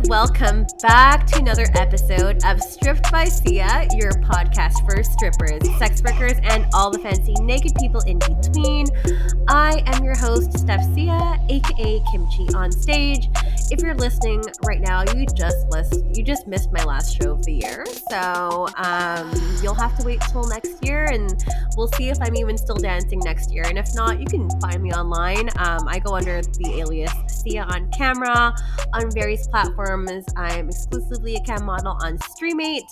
welcome back to another episode of Stripped by Sia, your podcast for strippers, sex workers, and all the fancy naked people in between. I am your host, Steph Sia, aka Kimchi on Stage. If you're listening right now, you just missed my last show of the year, so you'll have to wait till next year, and we'll see if I'm even still dancing next year. And if not, you can find me online. I go under the alias Sia on camera on various platforms. I'm exclusively a cam model on Streamate.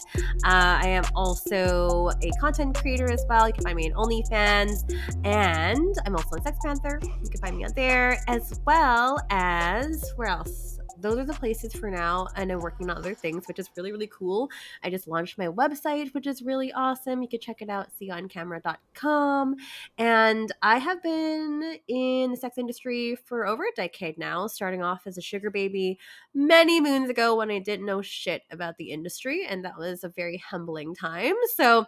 I am also a content creator as well. You can find me on OnlyFans, and I'm also on Sex Panther. You can find me on there, as well as where else? Those are the places for now, and I'm working on other things, which is really, really cool. I just launched my website, which is really awesome. You can check it out, seeoncamera.com. And I have been in the sex industry for over a decade now, starting off as a sugar baby many moons ago when I didn't know shit about the industry, and that was a very humbling time. So,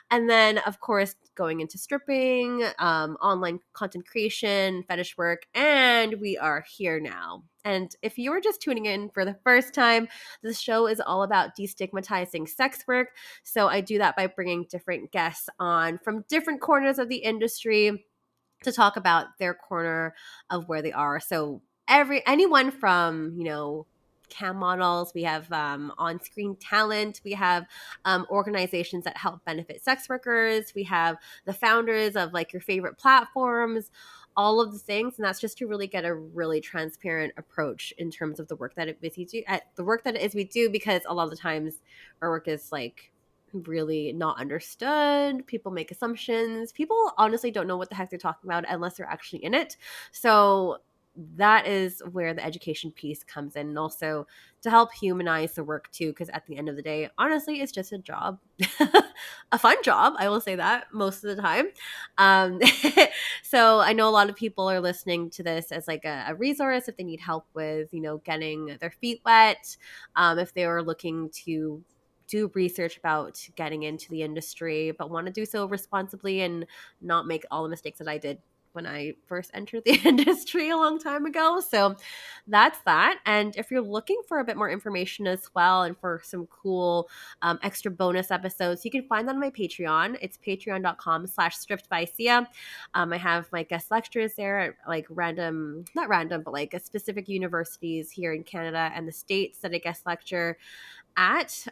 and then, of course, going into stripping, online content creation, fetish work, and we are here now. And if you were just tuning in for the first time, this show is all about destigmatizing sex work. So I do that by bringing different guests on from different corners of the industry to talk about their corner of where they are. So anyone from, cam models, we have on-screen talent, we have organizations that help benefit sex workers, we have the founders of like your favorite platforms, all of the things. And that's just to really get a really transparent approach in terms of the work that we do, because a lot of the times our work is like really not understood. People make assumptions. People honestly don't know what the heck they're talking about unless they're actually in it. So that is where the education piece comes in, and also to help humanize the work too, because at the end of the day, honestly, it's just a job. A fun job, I will say that most of the time. um, so I know a lot of people are listening to this as like a resource if they need help with getting their feet wet, if they are looking to do research about getting into the industry but want to do so responsibly and not make all the mistakes that I did when I first entered the industry a long time ago. So that's that. And if you're looking for a bit more information as well, and for some cool extra bonus episodes, you can find that on my Patreon. It's patreon.com/strippedbysia. I have my guest lectures there at like not random, but like specific universities here in Canada and the States that I guest lecture at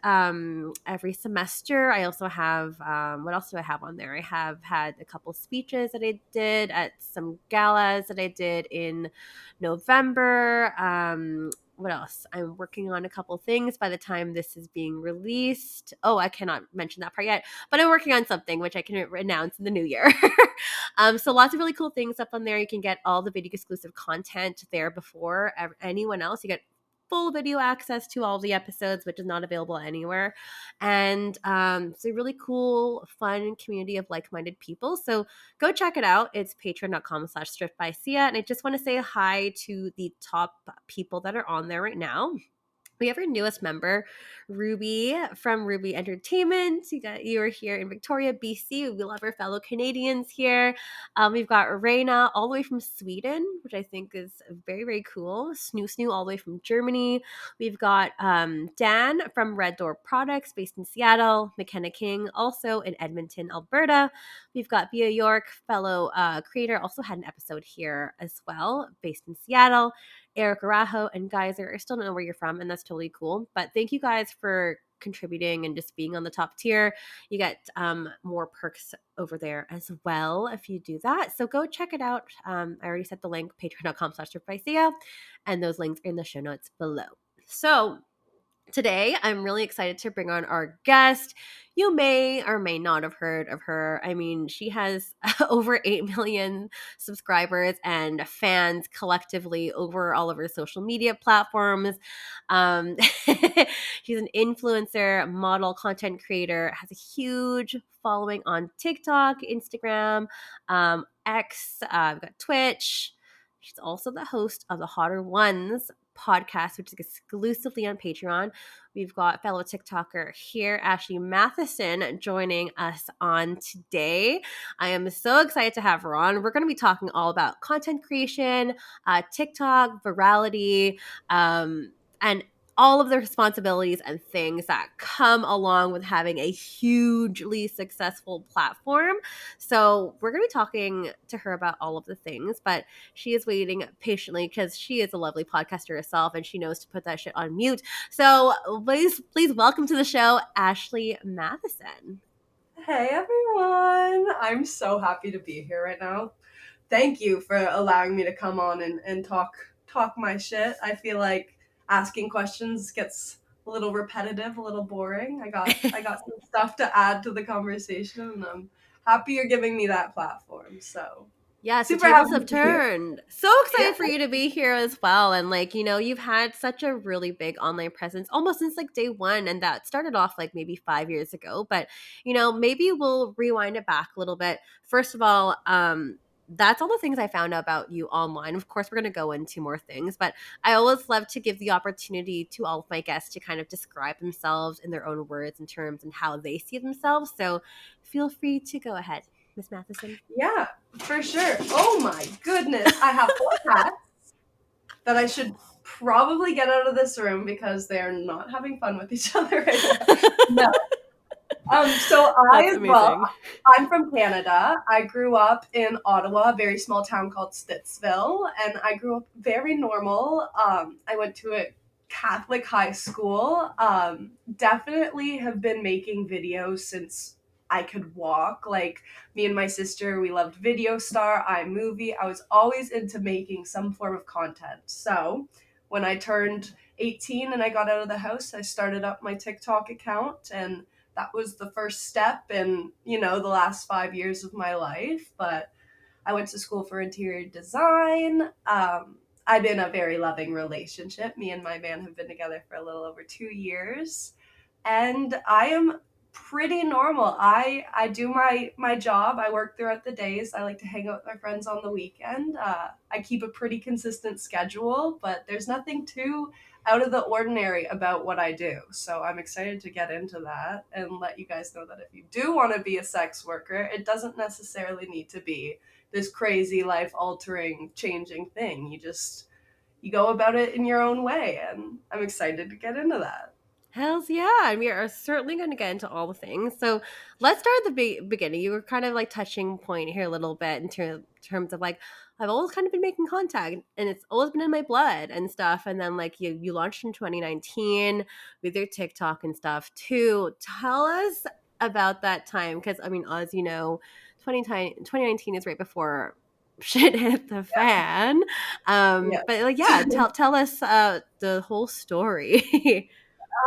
every semester. I also have what else do I have on there? I have had a couple speeches that I did at some galas that I did in November. What else? I'm working on a couple things by the time this is being released. Oh, I cannot mention that part yet, but I'm working on something which I can announce in the new year. So lots of really cool things up on there. You can get all the video exclusive content there before anyone else. You get full video access to all of the episodes, which is not available anywhere. And it's a really cool, fun community of like-minded people. So go check it out. It's patreon.com/strippedbysia. And I just want to say hi to the top people that are on there right now. We have our newest member, Ruby from Ruby Entertainment. You are here in Victoria, BC. We love our fellow Canadians here. We've got Reina all the way from Sweden, which I think is very, very cool. Snoo all the way from Germany. We've got Dan from Red Door Products, based in Seattle. McKenna King, also in Edmonton, Alberta. We've got Bia York, fellow creator, also had an episode here as well, based in Seattle. Eric Arajo and Geyser. I still don't know where you're from, and that's totally cool. But thank you guys for contributing and just being on the top tier. You get more perks over there as well if you do that. So go check it out. I already set the link, patreon.com/strippedbysia, and those links are in the show notes below. So today, I'm really excited to bring on our guest. You may or may not have heard of her. I mean, she has over 8 million subscribers and fans collectively over all of her social media platforms. Um, she's an influencer, model, content creator, has a huge following on TikTok, Instagram, X, we've got Twitch. She's also the host of the Hotter Ones podcast, which is exclusively on Patreon. We've got fellow TikToker here, Ashley Matheson, joining us on today. I am so excited to have her on. We're going to be talking all about content creation, TikTok, virality, and all of the responsibilities and things that come along with having a hugely successful platform. So we're going to be talking to her about all of the things, but she is waiting patiently because she is a lovely podcaster herself and she knows to put that shit on mute. So please welcome to the show, Ashley Matheson. Hey everyone! I'm so happy to be here right now. Thank you for allowing me to come on and talk my shit. I feel like asking questions gets a little repetitive, a little boring. I got some stuff to add to the conversation, and I'm happy you're giving me that platform. So Yes, the super happy tables have to be here. turned. So Yeah. excited for you to be here as well. And you've had such a really big online presence almost since like day one. And that started off like maybe 5 years ago. But, maybe we'll rewind it back a little bit. First of all, that's all the things I found out about you online. Of course, we're going to go into more things, but I always love to give the opportunity to all of my guests to kind of describe themselves in their own words and terms and how they see themselves. So feel free to go ahead, Miss Matheson. Yeah, for sure. Oh my goodness. I have 4 cats that I should probably get out of this room because they're not having fun with each other right now. No. So I That's as well, amazing. I'm from Canada. I grew up in Ottawa, a very small town called Stittsville, and I grew up very normal. I went to a Catholic high school. Definitely have been making videos since I could walk. Like me and my sister, we loved Video Star, iMovie. I was always into making some form of content. So when I turned 18 and I got out of the house, I started up my TikTok account, and that was the first step in, the last 5 years of my life. But I went to school for interior design. I'm in a very loving relationship. Me and my man have been together for a little over 2 years. And I am pretty normal. I do my job. I work throughout the days. I like to hang out with my friends on the weekend. I keep a pretty consistent schedule, but there's nothing too out of the ordinary about what I do. So I'm excited to get into that and let you guys know that if you do want to be a sex worker, it doesn't necessarily need to be this crazy life altering changing thing. You go about it in your own way, and I'm excited to get into that. Hells yeah. And we are certainly going to get into all the things. So let's start at the beginning. You were kind of like touching point here a little bit in terms of like, I've always kind of been making contact and it's always been in my blood and stuff. And then like you launched in 2019 with your TikTok and stuff too. Tell us about that time. Because I mean, as you know, 2019 is right before shit hit the fan. Yeah. But like, yeah, tell us the whole story.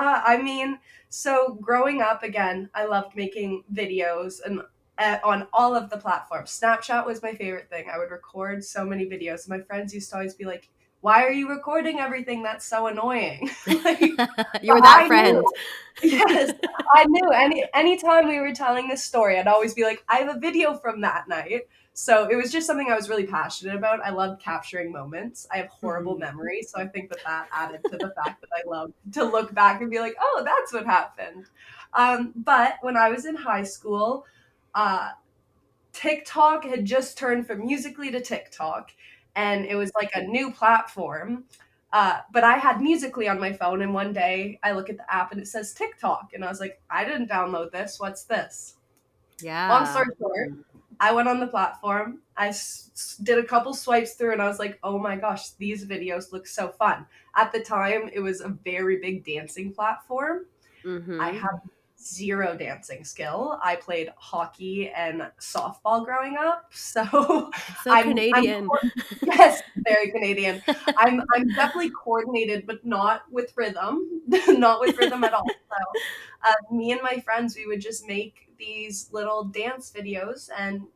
I mean, so growing up, again, I loved making videos and on all of the platforms. Snapchat was my favorite thing. I would record so many videos. My friends used to always be like, "Why are you recording everything? That's so annoying." Like, You were but that I friend. knew. Yes, I knew. Anytime we were telling this story, I'd always be like, "I have a video from that night." So it was just something I was really passionate about. I loved capturing moments. I have horrible Mhm. memory, so I think that added to the fact that I love to look back and be like, "Oh, that's what happened." But when I was in high school, uh, TikTok had just turned from Musically to TikTok, and it was like a new platform. But I had Musically on my phone, and one day I look at the app and it says TikTok, and I was like, "I didn't download this. What's this?" Long Yeah. story short, I went on the platform. I did a couple swipes through, and I was like, "Oh my gosh, these videos look so fun." At the time, it was a very big dancing platform. I Mhm. had zero dancing skill. I played hockey and softball growing up, so So I'm Canadian. yes, very Canadian. I'm definitely coordinated, but not with rhythm, not with rhythm at all. So, me and my friends, we would just make these little dance videos, and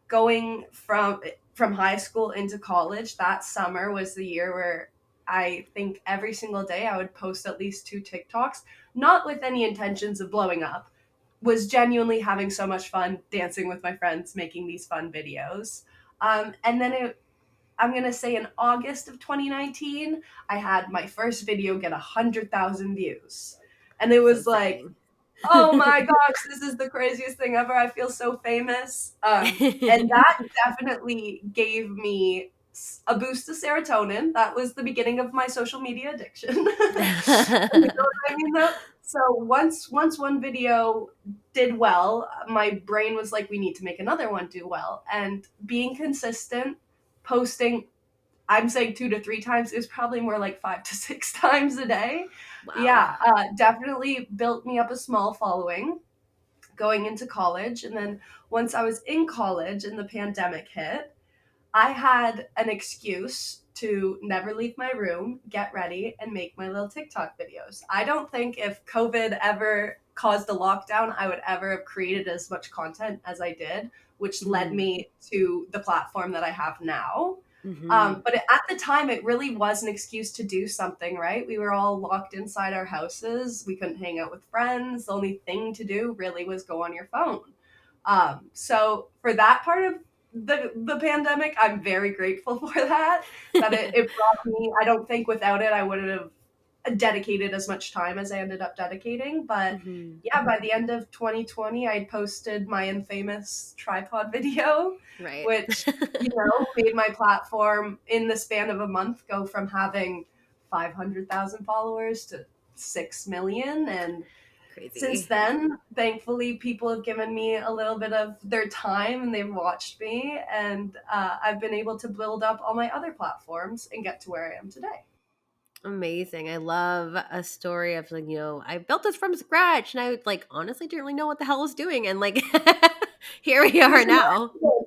going from high school into college, that summer was the year where I think every single day I would post at least 2 TikToks, not with any intentions of blowing up. Was genuinely having so much fun dancing with my friends, making these fun videos. And then I'm gonna say in August of 2019, I had my first video get 100,000 views, and it So was like, sickening. oh my gosh, this is the craziest thing ever. I feel so famous. And that definitely gave me a boost of serotonin. That was the beginning of my social media addiction. You know what I mean, though? So once one video did well, my brain was like, we need to make another one do well. And being consistent, posting, I'm saying 2 to 3 times, is probably more like 5 to 6 times a day. Wow. Yeah, definitely built me up a small following going into college. And then once I was in college and the pandemic hit, I had an excuse to never leave my room, get ready, and make my little TikTok videos. I don't think if COVID ever caused a lockdown, I would ever have created as much content as I did, which led Mm-hmm. me to the platform that I have now. Mm-hmm. At the time, it really was an excuse to do something, right? We were all locked inside our houses. We couldn't hang out with friends. The only thing to do really was go on your phone. So for that part of the pandemic, I'm very grateful for that. It brought me. I don't think without it, I wouldn't have dedicated as much time as I ended up dedicating. But Mm-hmm. yeah, by the end of 2020, I posted my infamous tripod video, Right. which, made my platform in the span of a month go from having 500,000 followers to 6 million. And since Crazy. then, thankfully, people have given me a little bit of their time and they've watched me. And I've been able to build up all my other platforms and get to where I am today. Amazing. I love a story of like, I built this from scratch and I like honestly didn't really know what the hell I was doing. And like here we It are was an now. accident.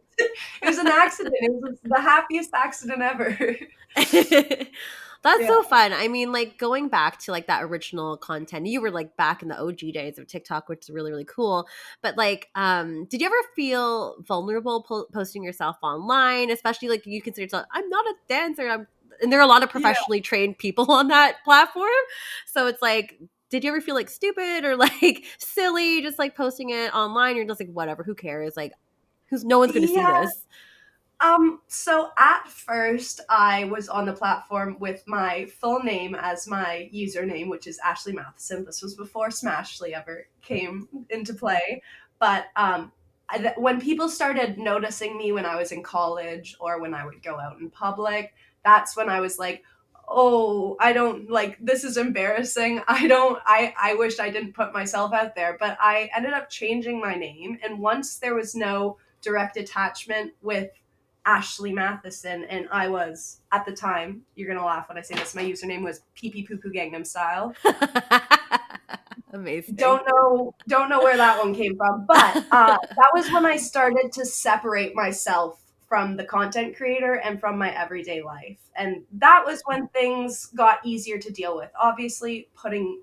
It was an accident. It was the happiest accident ever. That's Yeah. so fun. I mean, like going back to like that original content, you were like back in the OG days of TikTok, which is really, really cool. But like, did you ever feel vulnerable posting yourself online? Especially like you consider yourself, I'm not a dancer. And there are a lot of Yeah. professionally trained people on that platform. So it's like, did you ever feel like stupid or like silly just like posting it online? You're just like, whatever, who cares? Like, no one's going to see Yeah. this. So at first I was on the platform with my full name as my username, which is Ashley Matheson. This was before Smashly ever came into play. But when people started noticing me when I was in college or when I would go out in public, that's when I was like, oh, I don't like this is embarrassing. I wish I didn't put myself out there. But I ended up changing my name. And once there was no direct attachment with Ashley Matheson, and I was at the time. You're gonna laugh when I say this. My username was Pee Pee Poo Poo Gangnam Style. Amazing. Don't know where that one came from, but that was when I started to separate myself from the content creator and from my everyday life, and that was when things got easier to deal with. Obviously, putting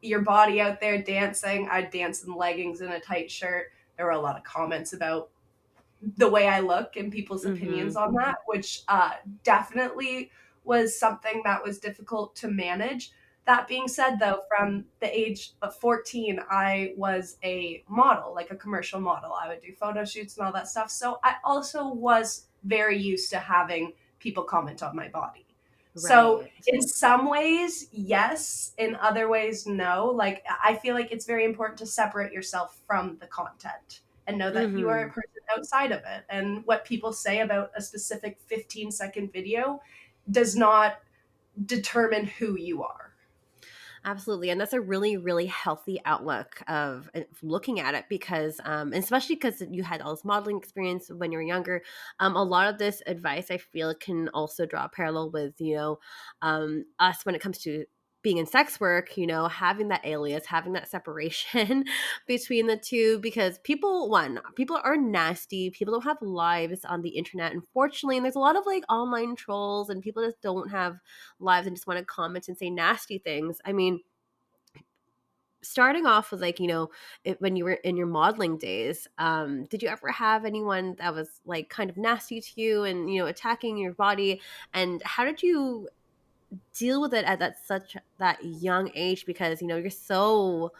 your body out there, dancing. I'd dance in leggings and a tight shirt. There were a lot of comments about the way I look and people's opinions Mm-hmm. on that, which definitely was something that was difficult to manage. That being said, though, from the age of 14, I was a model, like a commercial model. I would do photo shoots and all that stuff. So I also was very used to having people comment on my body. So Right. in some ways, yes. In other ways, no. Like I feel like it's very important to separate yourself from the content and know that you are a Mm-hmm. person outside of it. And what people say about a specific 15-second video does not determine who you are. Absolutely. And that's a really, really healthy outlook of looking at it because, especially because you had all this modeling experience when you were younger, a lot of this advice I feel can also draw a parallel with, us when it comes to being in sex work, having that alias, having that separation between the two because people are nasty. People don't have lives on the internet, unfortunately. And there's a lot of like online trolls and people just don't have lives and just want to comment and say nasty things. I mean, starting off with like when you were in your modeling days, did you ever have anyone that was like kind of nasty to you and attacking your body, and how did you deal with it at that young age because you're so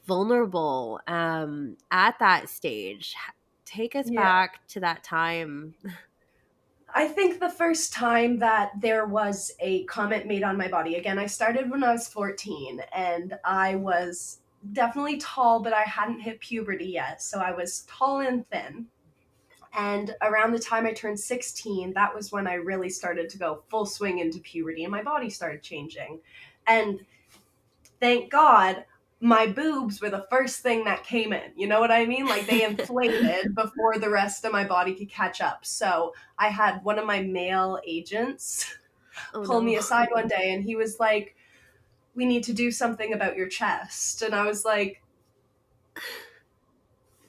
vulnerable at that stage? Take us Yeah. back to that time. I think the first time that there was a comment made on my body, again, I started when I was 14 and I was definitely tall, but I hadn't hit puberty yet. So I was tall and thin. And around the time I turned 16, that was when I really started to go full swing into puberty and my body started changing. And thank God my boobs were the first thing that came in. You know what I mean? Like they inflated before the rest of my body could catch up. So I had one of my male agents Oh pull me no. aside one day and he was like, "We need to do something about your chest." And I was like,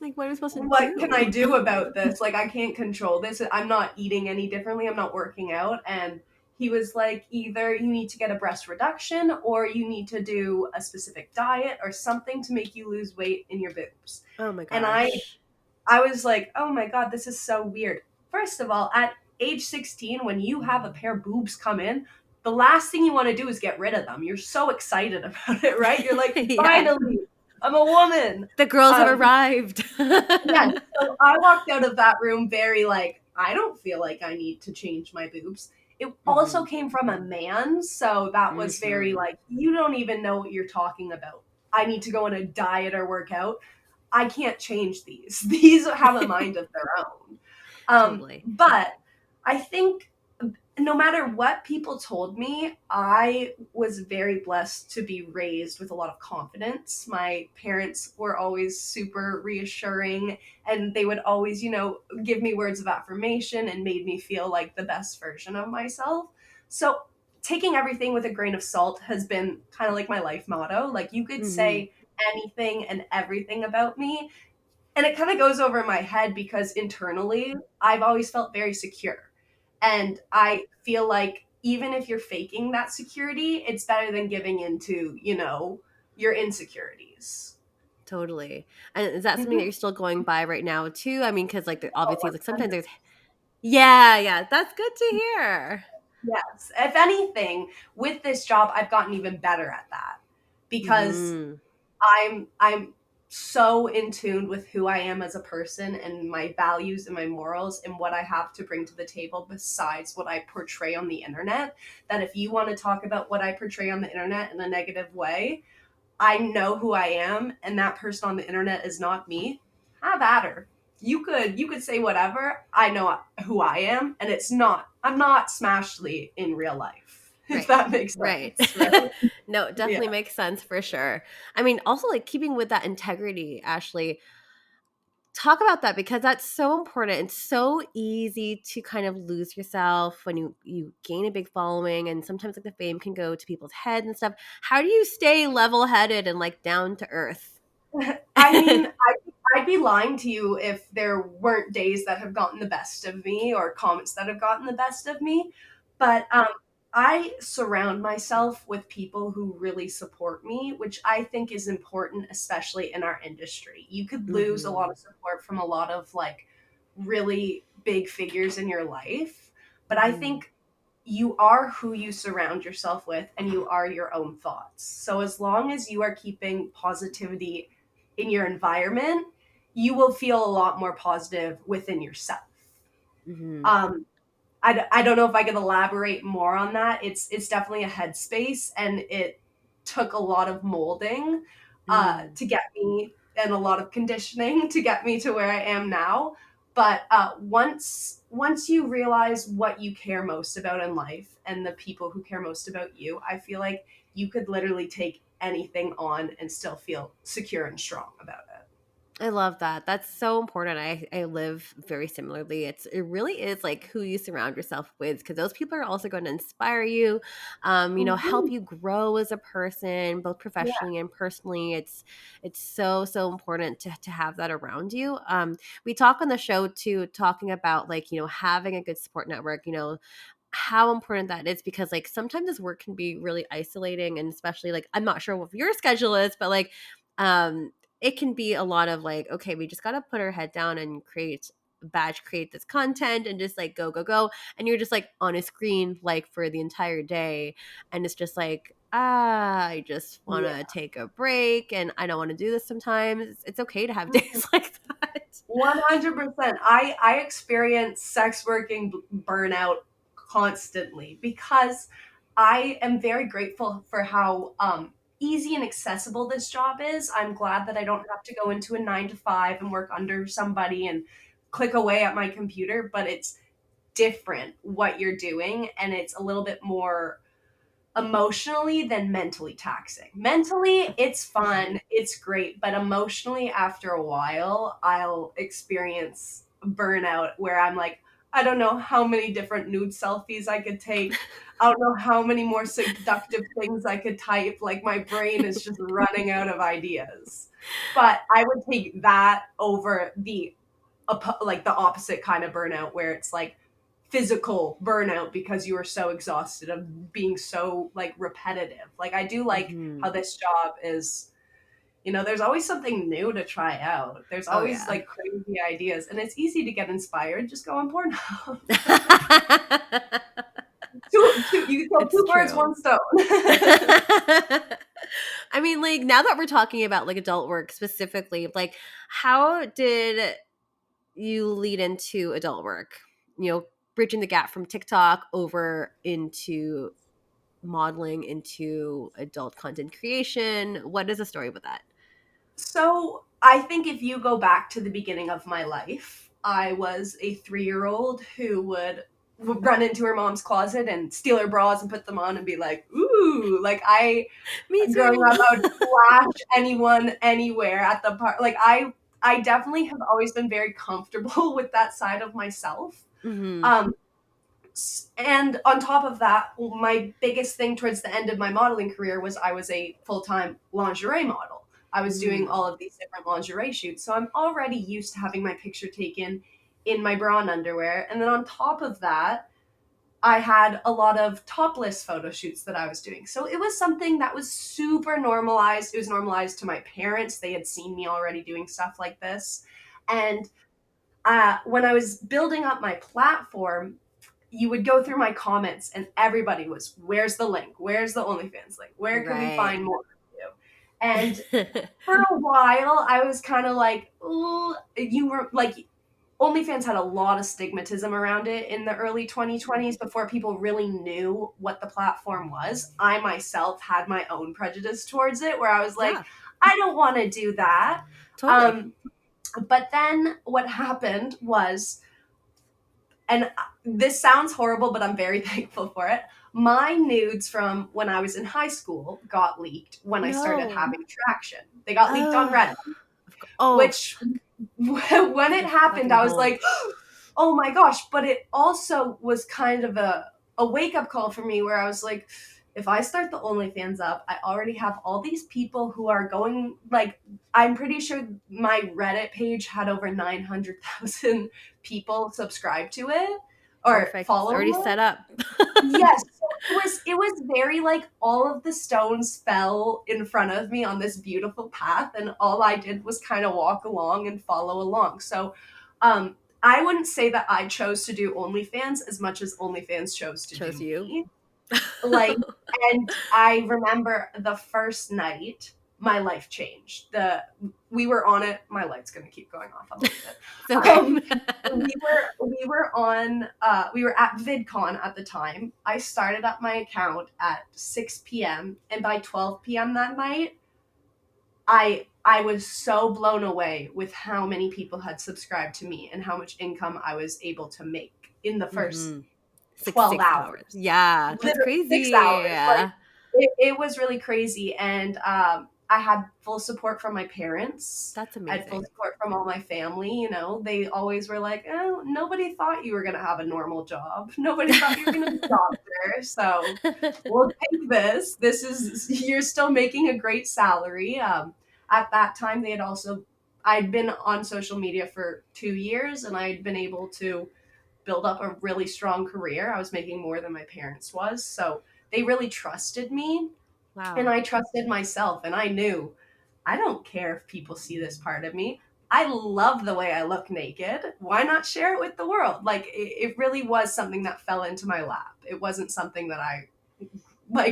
Like, what are we supposed to "What can I do? do about this? Like, I can't control this. I'm not eating any differently. I'm not working out." And he was like, "Either you need to get a breast reduction or you need to do a specific diet or something to make you lose weight in your boobs." Oh my And I gosh. I was like, "Oh my God, this is so weird." First of all, at age 16, when you have a pair of boobs come in, the last thing you want to do is get rid of them. You're so excited about it, right? You're like, Yeah. "Finally, I'm a woman." The girls have Um, arrived. yeah, so I walked out of that room very like, I don't feel like I need to change my boobs. It also Mhm. came from a man, so that was very Mhm. like, you don't even know what you're talking about. I need to go on a diet or work out. I can't change these. These have a mind of their own. Totally. But I think no matter what people told me, I was very blessed to be raised with a lot of confidence. My parents were always super reassuring and they would always, give me words of affirmation and made me feel like the best version of myself. So taking everything with a grain of salt has been kind of like my life motto. Like you could Mhm. say anything and everything about me and it kind of goes over my head because internally I've always felt very secure. And I feel like even if you're faking that security, it's better than giving into, your insecurities. Totally. And is that something that Mm-hmm. you're still going by right now too? I mean, because like Oh, obviously, like sometimes 100. there's yeah, yeah. That's good to hear. Yes. If anything, with this job, I've gotten even better at that because Mhm. I'm so in tune with who I am as a person and my values and my morals and what I have to bring to the table besides what I portray on the internet. That if you want to talk about what I portray on the internet in a negative way, I know who I am and that person on the internet is not me. Have at her. You could say whatever. I know who I am and it's not. I'm not Smashly in real life. If Right. that makes Right. sense, right? No, it Yeah. definitely makes sense for sure. I mean, also like keeping with that integrity, Ashley, talk about that because that's so important. It's so easy to kind of lose yourself when you gain a big following and sometimes like the fame can go to people's heads and stuff. How do you stay level-headed and like down to earth? I mean, I'd be lying to you if there weren't days that have gotten the best of me or comments that have gotten the best of me. But I surround myself with people who really support me, which I think is important, especially in our industry. You could lose a lot Mhm. of support from a lot of like really big figures in your life. But I Mhm. think you are who you surround yourself with and you are your own thoughts. So as long as you are keeping positivity in your environment, you will feel a lot more positive within yourself. Mhm. Um, I don't know if I could elaborate more on that. It's definitely a headspace, and it took a lot of molding Mhm. to get me, and a lot of conditioning to get me to where I am now. But once you realize what you care most about in life and the people who care most about you, I feel like you could literally take anything on and still feel secure and strong about it. I love that. That's so important. I live very similarly. It really is like who you surround yourself with because those people are also going to inspire you, help Mhm. you grow as a person, both Yeah. professionally and personally. It's so important to have that around you. We talk on the show too, talking about like having a good support network. How important that is because like sometimes this work can be really isolating and especially like I'm not sure what your schedule is, but like um it can be a lot of like, okay, we just gotta put our head down and create this content and just like go. And you're just like on a screen like for the entire day. And it's just like, I just wanna Yeah. take a break and I don't wanna do this sometimes. It's okay to have days like that. 100%. I experience sex working burnout constantly because I am very grateful for how easy and accessible this job is. I'm glad that I don't have to go into a 9 to 5 and work under somebody and click away at my computer, but it's different what you're doing, and it's a little bit more emotionally than mentally taxing. Mentally, it's fun, it's great, but emotionally, after a while, I'll experience burnout where I'm like, I don't know how many different nude selfies I could take. I don't know how many more seductive things I could type. Like, my brain is just running out of ideas. But I would take that over like the opposite kind of burnout where it's like physical burnout because you are so exhausted of being so like repetitive. Like, I do like Mm-hmm. how this job is, there's always something new to try out. There's Oh, always yeah. like crazy ideas, and it's easy to get inspired. Just go on Pornhub. You kill It's two birds, true. one stone. I mean, like, now that we're talking about like adult work specifically, like, how did you lead into adult work? Bridging the gap from TikTok over into modeling into adult content creation. What is the story with that? So I think if you go back to the beginning of my life, I was a 3-year-old who would run into her mom's closet and steal her bras and put them on and be like, ooh, like Me growing too. up, I would flash anyone anywhere at the park. Like, I definitely have always been very comfortable with that side of myself. Mm-hmm. Um, and on top of that, my biggest thing towards the end of my modeling career was I was a full-time lingerie model. I was doing Mm. all of these different lingerie shoots. So I'm already used to having my picture taken in my bra and underwear. And then on top of that, I had a lot of topless photo shoots that I was doing. So it was something that was super normalized. It was normalized to my parents. They had seen me already doing stuff like this. And when I was building up my platform, you would go through my comments and everybody was, where's the link? Where's the OnlyFans link? Where can we Right. find more of you? And for a while, I was kind of like, ooh, you were like, OnlyFans had a lot of stigmatism around it in the early 2020s before people really knew what the platform was. I myself had my own prejudice towards it where I was like, Yeah, I don't want to do that. totally. Um, but then what happened was, and this sounds horrible, but I'm very thankful for it. My nudes from when I was in high school got leaked when I started No. having traction. They got leaked on Oh, Reddit, oh, which when it the happened, fucking I was bolt. like, oh my gosh. But it also was kind of a wake up call for me where I was like, if I start the OnlyFans up, I already have all these people who are going, like, I'm pretty sure my Reddit page had over 900,000 people subscribe to it or Perfect. It's follow already it. set up. Yes, so it was very like all of the stones fell in front of me on this beautiful path, and all I did was kind of walk along and follow along. So, I wouldn't say that I chose to do OnlyFans as much as OnlyFans chose to do Chose you. me. Like, and I remember the first night my life changed. We were on it. My light's gonna keep going off. I'll leave It's it. okay. We were at VidCon at the time. I started up my account at 6 p.m. and by 12 p.m. that night, I was so blown away with how many people had subscribed to me and how much income I was able to make in the first Hmm. 12 6 hours. hours. Yeah, that's Literally crazy. 6 hours. Like, it was really crazy. And I had full support from my parents. That's I had full amazing. support from all my family. They always were like, oh, nobody thought you were going to have a normal job. Nobody thought you were going to be a doctor. So we'll take this. You're still making a great salary. At that time, I'd been on social media for 2 years and I'd been able to build up a really strong career. I was making more than my parents was. So they really trusted me and Wow. I trusted myself and I knew I don't care if people see this part of me. I love the way I look naked. Why not share it with the world? Like it really was something that fell into my lap. It wasn't something that I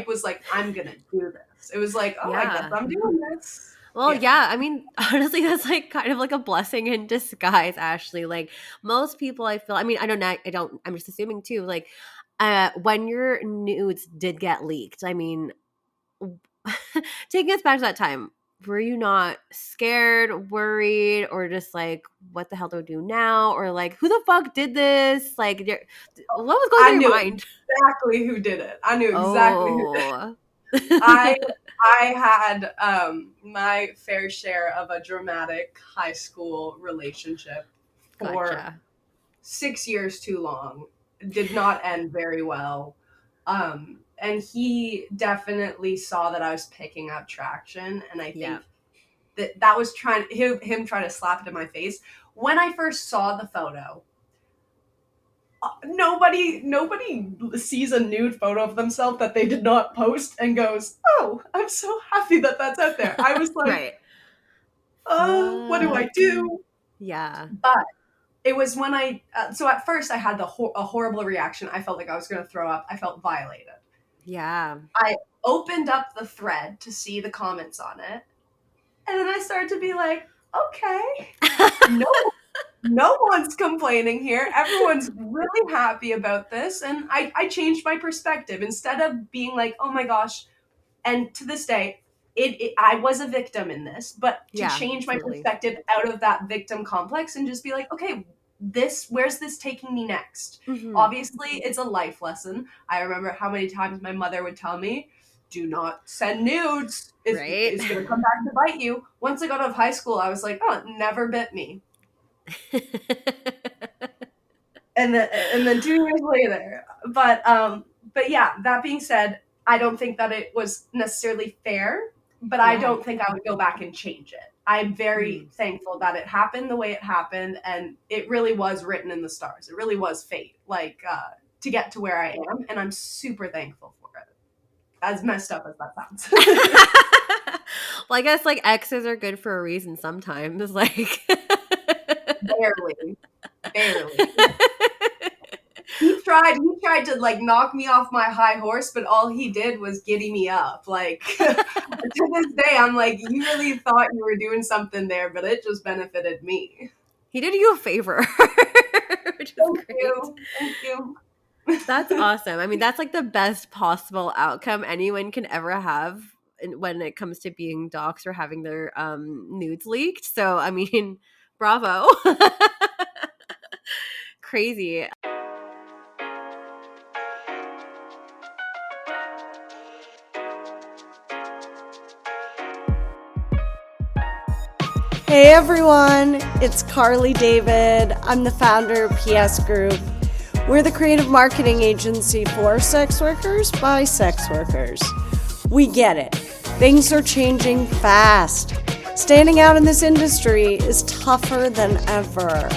was like, I'm gonna do this. It was like, oh, I guess Yeah. I'm doing this. Well, Yeah. yeah, I mean, honestly, that's like kind of like a blessing in disguise, Ashley. Like most people I feel, I mean, I'm just assuming too, like when your nudes did get leaked, I mean, taking us back to that time, were you not scared, worried, or just like, what the hell do I do now? Or like, who the fuck did this? Like, what was going I through your knew mind? exactly who did it. I knew exactly who did it. Oh. I I had my fair share of a dramatic high school relationship for Gotcha. 6 years too long. Did not end very well. And he definitely saw that I was picking up traction, and I Yeah. think that was him trying to slap it in my face. When I first saw the photo, nobody sees a nude photo of themselves that they did not post and goes, "Oh, I'm so happy that that's out there." I was like, Right. what do I Fuck. do?" Yeah. But it was when so at first I had a horrible reaction. I felt like I was going to throw up. I felt violated. Yeah. I opened up the thread to see the comments on it, and then I started to be like, okay, no no one's complaining here. Everyone's really happy about this. And I changed my perspective. Instead of being like, oh my gosh, and to this day, I was a victim in this, but to Yeah, change my absolutely. perspective out of that victim complex and just be like, okay, where's this taking me next? Hmm. Obviously, it's a life lesson. I remember how many times my mother would tell me, do not send nudes. Right? It's going to come back to bite you. Once I got out of high school, I was like, oh, it never bit me. And then 2 years later. But yeah, that being said, I don't think that it was necessarily fair, but I Yeah. don't think I would go back and change it. I'm very Mm. thankful that it happened the way it happened, and it really was written in the stars. It really was fate, like to get to where I am, and I'm super thankful for it. As messed up as that sounds. Well, I guess like exes are good for a reason sometimes. Like Barely, barely. He tried to like knock me off my high horse, but all he did was giddy me up. Like to this day, I'm like, you really thought you were doing something there, but it just benefited me. he did you a favor, which is Thank great. you. Thank you. That's awesome. I mean, that's like the best possible outcome anyone can ever have when it comes to being doxxed or having their nudes leaked. So, I mean, bravo. Crazy. Hey everyone, it's Carly David. I'm the founder of PS Group. We're the creative marketing agency for sex workers by sex workers. We get it. Things are changing fast. Standing out in this industry is tougher than ever.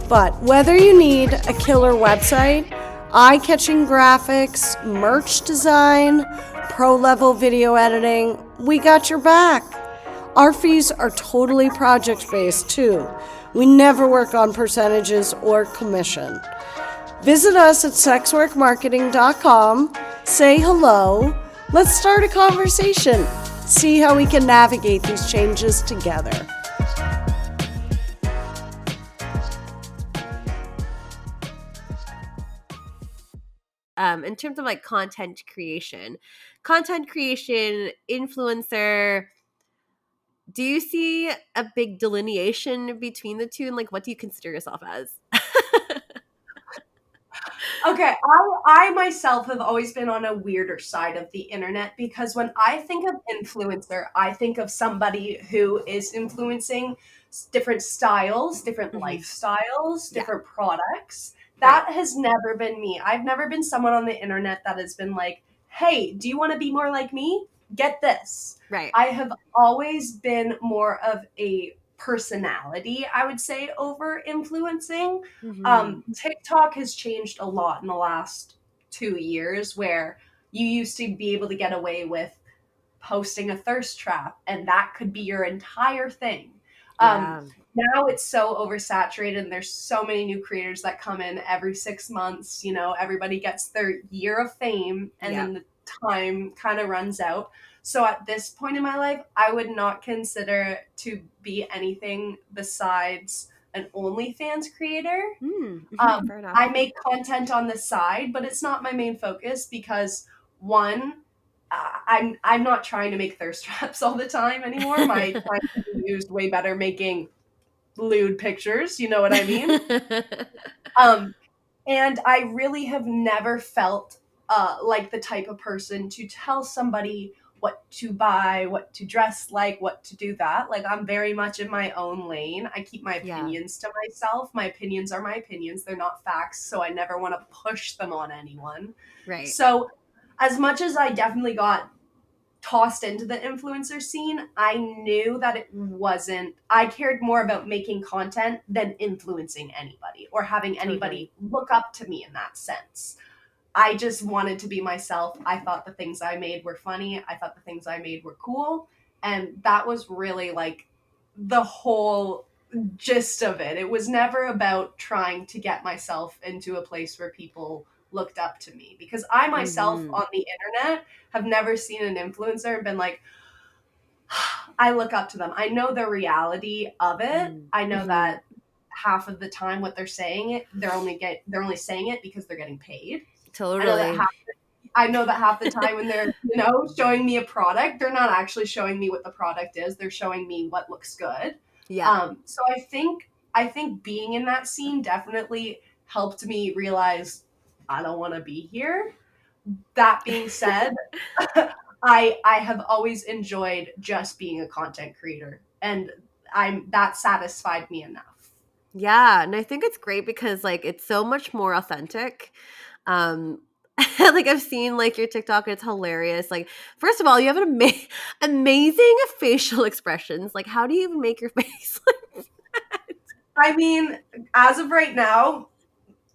But whether you need a killer website, eye-catching graphics, merch design, pro-level video editing, we got your back. Our fees are totally project-based too. We never work on percentages or commission. Visit us at sexworkmarketing.com, say hello, let's start a conversation, see how we can navigate these changes together. In terms of like content creation, influencer, do you see a big delineation between the two, and like what do you consider yourself as? Okay, I myself have always been on a weirder side of the internet because when I think of influencer, I think of somebody who is influencing different styles, different Mhm. lifestyles, Yeah, different products. right. That has never been me. I've never been someone on the internet that has been like, hey, do you want to be more like me? Get this. Right. I have always been more of a personality, I would say, over influencing. Mhm. TikTok has changed a lot in the last 2 years where you used to be able to get away with posting a thirst trap and that could be your entire thing. Um, Yeah. Now it's so oversaturated and there's so many new creators that come in every 6 months. Everybody gets their year of fame and Yeah. then the time kind of runs out. So at this point in my life, I would not consider to be anything besides an OnlyFans creator. Mhm. Fair enough. I make content on the side, but it's not my main focus because one, I'm not trying to make thirst traps all the time anymore. My time can be used way better making lewd pictures. You know what I mean? Um, and I really have never felt like the type of person to tell somebody what to buy, what to dress like, what to do that. Like, I'm very much in my own lane. I keep my Yeah. opinions to myself. My opinions are my opinions, they're not facts. So I never want to push them on anyone. Right. So, as much as I definitely got tossed into the influencer scene, I knew that it wasn't, I cared more about making content than influencing anybody or having Totally. anybody look up to me in that sense. I just wanted to be myself. I thought the things I made were funny. I thought the things I made were cool. And that was really like the whole gist of it. It was never about trying to get myself into a place where people looked up to me, because I myself Mm-hmm. on the internet have never seen an influencer and been like, I look up to them. I know the reality of it. I know Mm-hmm. that half of the time what they're saying, they're only saying it because they're getting paid. I know that Totally. half the time when they're, showing me a product, they're not actually showing me what the product is. They're showing me what looks good. Yeah. So I think being in that scene definitely helped me realize I don't want to be here. That being said, I have always enjoyed just being a content creator, and that satisfied me enough. Yeah, and I think it's great because like it's so much more authentic. Um like I've seen like your TikTok and it's hilarious. Like first of all, you have an amazing facial expressions. Like how do you even make your face like I mean, as of right now,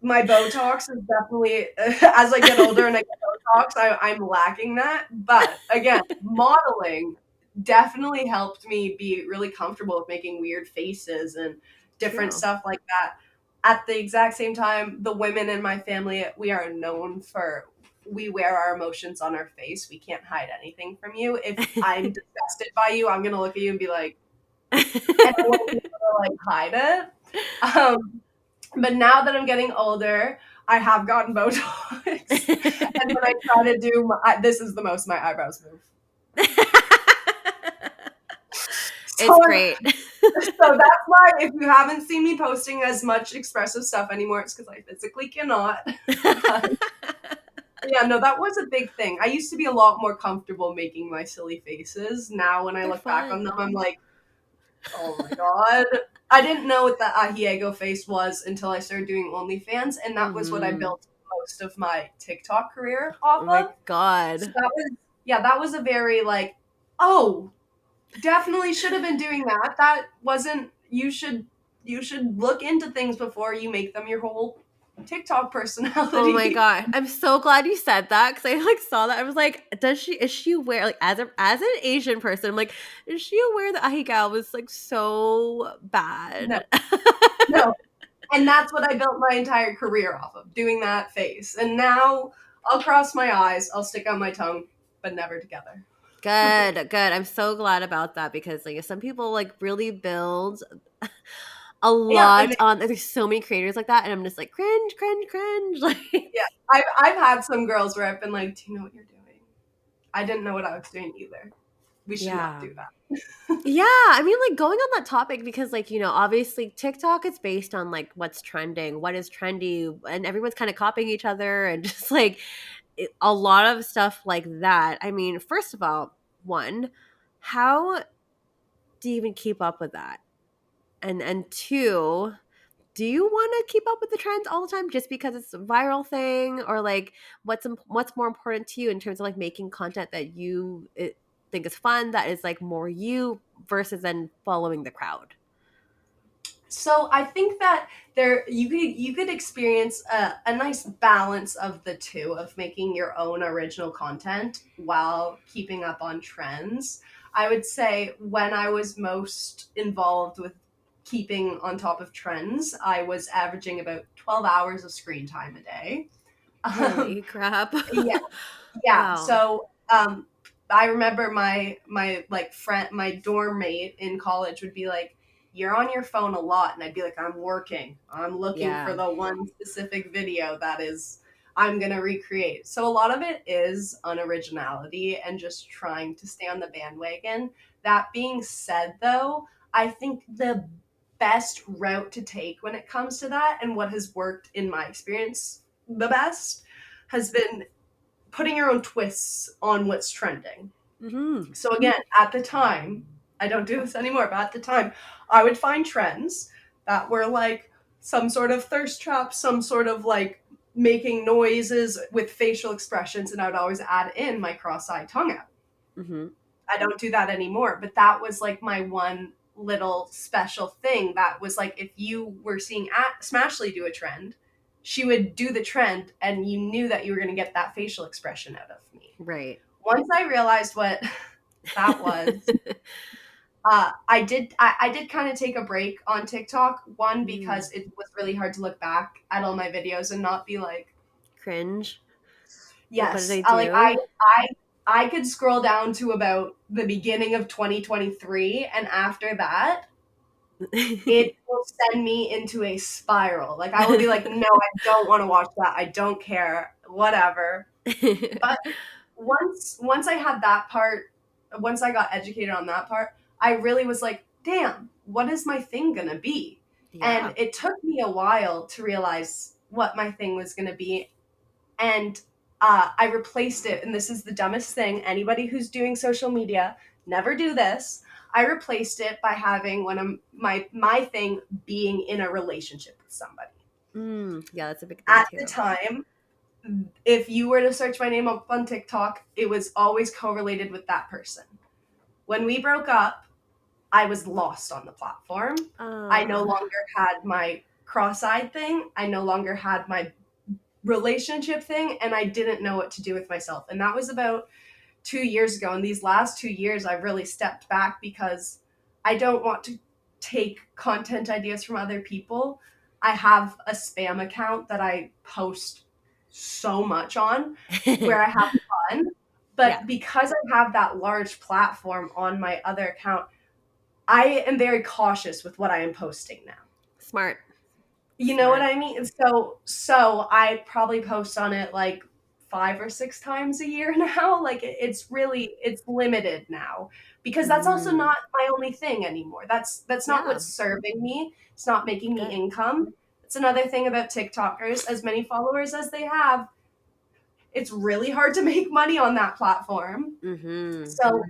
my Botox is definitely as I get older and I get Botox, I'm lacking that. But again, modeling definitely helped me be really comfortable with making weird faces and different true? stuff like that. At the exact same time, the women in my family, we are known for, we wear our emotions on our face. We can't hide anything from you. If I'm disgusted by you, I'm gonna look at you and be like, and I won't be able to like hide it. But now that I'm getting older, I have gotten Botox, and when I try to do, this is the most my eyebrows move. It's So, great. so that's why if you haven't seen me posting as much expressive stuff anymore, it's because I physically cannot. But yeah, no, that was a big thing. I used to be a lot more comfortable making my silly faces. Now, when I They're look back on them, fun. I'm like, oh my god. I didn't know what the Ahiego face was until I started doing OnlyFans, and that was what I Mhm. built most of my TikTok career Oh off my of. So god. that was a very like, oh, definitely should have been doing that. That wasn't, you should look into things before you make them your whole TikTok Oh my personality. god. I'm so glad you said that because I like saw that. I was like, is she aware like as an Asian person, I'm like, is she aware that Ahigao was like so No, bad? no. And that's what I built my entire career off of, doing that face. And now I'll cross my eyes, I'll stick out my tongue, but never together. Good, good. I'm so glad about that because like some people like really build a Yeah, lot on there's so many creators like that and I'm just like cringe, cringe, cringe. Like yeah. I've had some girls where I've been like, "Do you know what you're doing?" I didn't know what I was doing either. We should not yeah. do that. Yeah, I mean, like going on that topic because, like, obviously TikTok is based on like what's trending, what is trendy, and everyone's kind of copying each other, and just like a lot of stuff like that. I mean, first of all, one, how do you even keep up with that? And two, do you want to keep up with the trends all the time just because it's a viral thing, or like what's more important to you in terms of like making content that think is fun, that is like more you versus then following the crowd? So I think that you could experience a nice balance of the two, of making your own original content while keeping up on trends. I would say when I was most involved with keeping on top of trends, I was averaging about 12 hours of screen time a day. Um, Holy crap. yeah, yeah. Wow. So I remember my like friend, my dorm mate in college would be like, "You're on your phone a lot," and I'd be like, "I'm working. I'm looking for Yeah. the one specific video that is." I'm going to recreate. So a lot of it is unoriginality and just trying to stay on the bandwagon. That being said, though, I think the best route to take when it comes to that, and what has worked in my experience the best, has been putting your own twists on what's trending. Mm-hmm. So again, at the time, I don't do this anymore, but at the time, I would find trends that were like some sort of thirst trap, some sort of like making noises with facial expressions, and I would always add in my cross-eyed tongue out. Mm-hmm. I don't do that anymore, but that was like my one little special thing. That was like, if you were seeing Smashley do a trend, she would do the trend and you knew that you were going to get that facial expression out of me. Right. Once I realized what that was, I did kind of take a break on TikTok. One, because it was really hard to look back at all my videos and not be like, Cringe. yes, What did they like do? I could scroll down to about the beginning of 2023, and after that, it will send me into a spiral. Like, I will be like, no, I don't want to watch that. I don't care. Whatever. But once I had that part, once I got educated on that part, I really was like, damn, what is my thing gonna be? Yeah. And it took me a while to realize what my thing was gonna be. And I replaced it, and this is the dumbest thing. Anybody who's doing social media, never do this. I replaced it by having one of my thing being in a relationship with somebody. Yeah, that's a big thing At too. the time, if you were to search my name up on TikTok, it was always correlated with that person. When we broke up, I was lost on the platform. I no longer had my cross-eyed thing. I no longer had my relationship thing, and I didn't know what to do with myself. And that was about 2 years ago. And these last 2 years, I've really stepped back because I don't want to take content ideas from other people. I have a spam account that I post so much on where I have fun. But Yeah. because I have that large platform on my other account, I am very cautious with what I am posting now. Smart. You know what I mean? So I probably post on it like 5 or 6 times a year now. Like, it's limited now, because that's also not my only thing anymore. That's not what's serving me. It's not making me income. It's another thing about TikTokers, as many followers as they have, it's really hard to make money on that platform. Mm-hmm. So,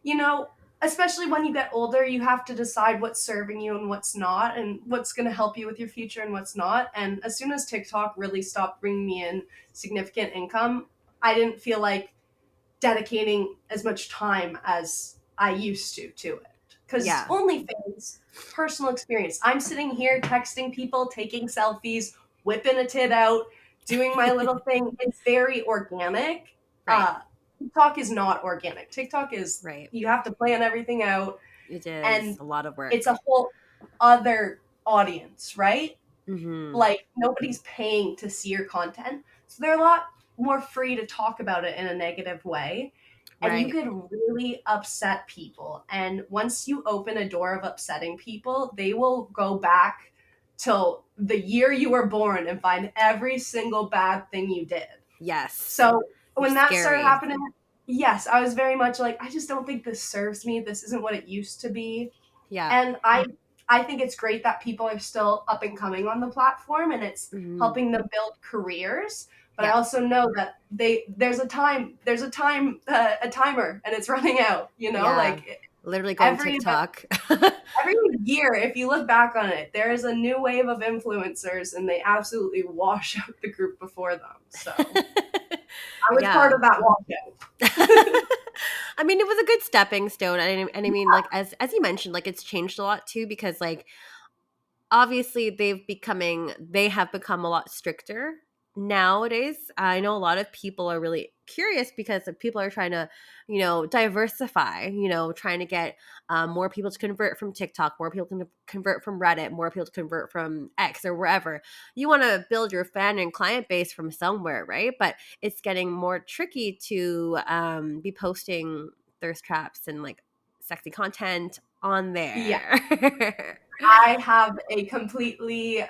you know, especially when you get older, you have to decide what's serving you and what's not, and what's going to help you with your future and what's not. And as soon as TikTok really stopped bringing me in significant income, I didn't feel like dedicating as much time as I used to it. Because OnlyFans, personal experience. I'm sitting here texting people, taking selfies, whipping a tit out, doing my little thing. It's very organic. Right. TikTok is not organic. TikTok is, you have to plan everything out. It is and a lot of work. It's a whole other audience, right? Mm-hmm. Like, nobody's paying to see your content. So they're a lot more free to talk about it in a negative way. And you could really upset people. And once you open a door of upsetting people, they will go back till the year you were born and find every single bad thing you did. Yes. So when that started happening, yes, I was very much like, I just don't think this serves me. This isn't what it used to be. Yeah. And I think it's great that people are still up and coming on the platform, and it's helping them build careers. But I also know that there's a timer, and it's running out. You know, like literally going TikTok. Every year, if you look back on it, there is a new wave of influencers, and they absolutely wash out the group before them. So I was part of that washout. I mean, it was a good stepping stone, and I mean, like as you mentioned, like it's changed a lot too, because like obviously they have become a lot stricter nowadays. I know a lot of people are really curious because people are trying to, diversify, trying to get more people to convert from TikTok, more people to convert from Reddit, more people to convert from X or wherever. You want to build your fan and client base from somewhere, right? But it's getting more tricky to be posting thirst traps and like sexy content on there. Yeah. I have a completely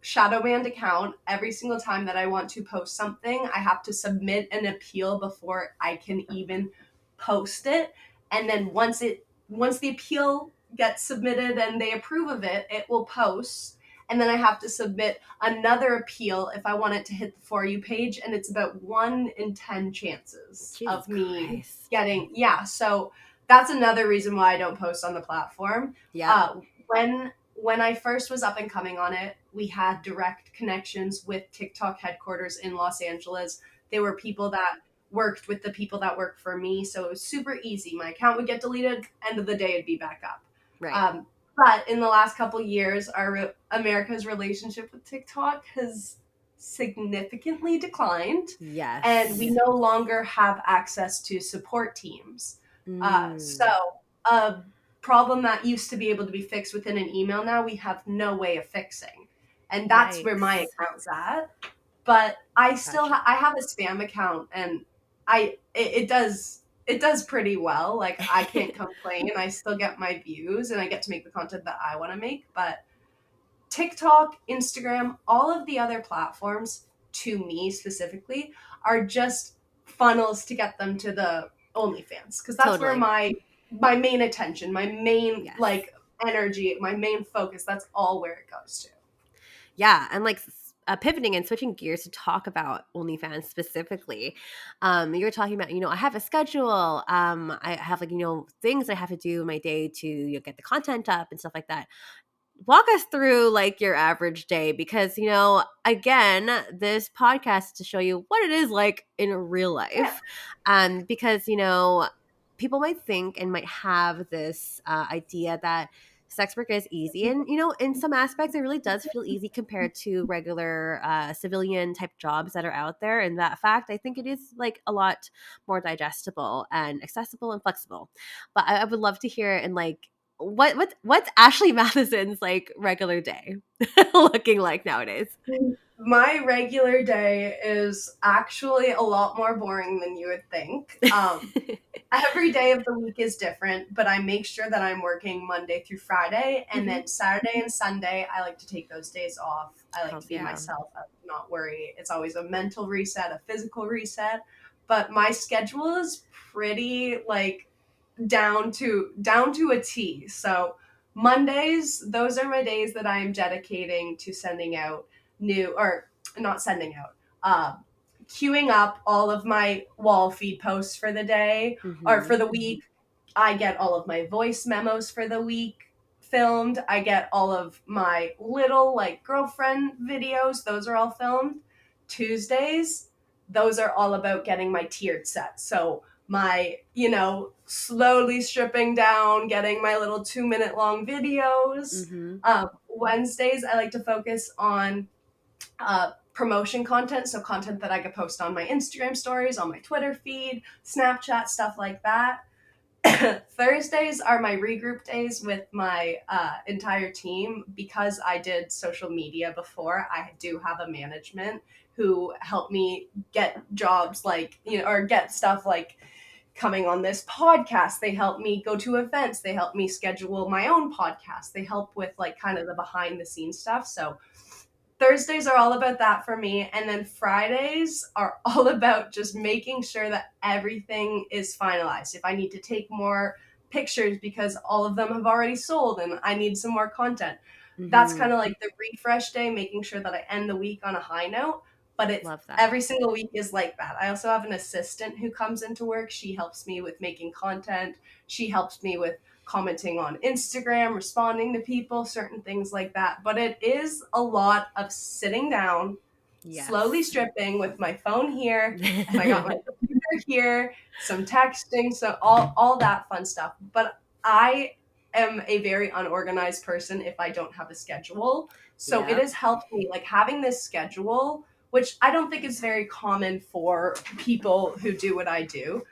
shadow banned account. Every single time that I want to post something, I have to submit an appeal before I can even post it. And then once the appeal gets submitted and they approve of it, it will post. And then I have to submit another appeal if I want it to hit the For You page. And it's about 1 in 10 chances Jesus of me Christ. getting, yeah. So that's another reason why I don't post on the platform. Yeah. When I first was up and coming on it, we had direct connections with TikTok headquarters in Los Angeles. They were people that worked with the people that work for me, so it was super easy. My account would get deleted, end of the day it'd be back up. Right. But in the last couple years, America's relationship with TikTok has significantly declined, Yes. and we no longer have access to support teams. So a problem that used to be able to be fixed within an email now we have no way of fixing, and that's where my Yikes. account's at. But I still Gotcha. I have a spam account, and it does pretty well. Like, I can't complain. I still get my views and I get to make the content that I want to make. But TikTok, Instagram, all of the other platforms, to me specifically, are just funnels to get them to the OnlyFans, because that's where Totally. my main attention, my main Yes. like energy, my main focus, that's all where it goes to. Yeah, and like pivoting and switching gears to talk about OnlyFans specifically, you were talking about, I have a schedule. I have like, things I have to do in my day to get the content up and stuff like that. Walk us through like your average day, because again, this podcast is to show you what it is like in real life. Because people might think and might have this idea that sex work is easy, and in some aspects it really does feel easy compared to regular civilian type jobs that are out there. And that fact, I think it is like a lot more digestible and accessible and flexible. But I would love to hear, and like, what's Ashley Matheson's like regular day looking like nowadays? My regular day is actually a lot more boring than you would think. Every day of the week is different, but I make sure that I'm working Monday through Friday, and then Saturday and Sunday, I like to take those days off. I like Hells to be yeah. myself, not worry. It's always a mental reset, a physical reset, but my schedule is pretty like down to a T. So Mondays, those are my days that I am dedicating to sending out new, or not sending out, queuing up all of my wall feed posts for the day or for the week. I get all of my voice memos for the week filmed. I get all of my little like girlfriend videos. Those are all filmed. Tuesdays, those are all about getting my tiered set. So my, slowly stripping down, getting my little 2-minute long videos. Wednesdays, I like to focus on promotion content, so content that I could post on my Instagram stories, on my Twitter feed, Snapchat, stuff like that. Thursdays are my regroup days with my entire team. Because I did social media before, I do have a management who helped me get jobs like, or get stuff like coming on this podcast. They help me go to events. They help me schedule my own podcast. They help with like kind of the behind the scenes stuff. So Thursdays are all about that for me. And then Fridays are all about just making sure that everything is finalized. If I need to take more pictures because all of them have already sold and I need some more content, that's kind of like the refresh day, making sure that I end the week on a high note. But it's every single week is like that. I also have an assistant who comes into work. She helps me with making content. She helps me with commenting on Instagram, responding to people, certain things like that. But it is a lot of sitting down, slowly stripping with my phone here, and I got my computer here, some texting, so all that fun stuff. But I am a very unorganized person if I don't have a schedule. So it has helped me, like, having this schedule, which I don't think is very common for people who do what I do.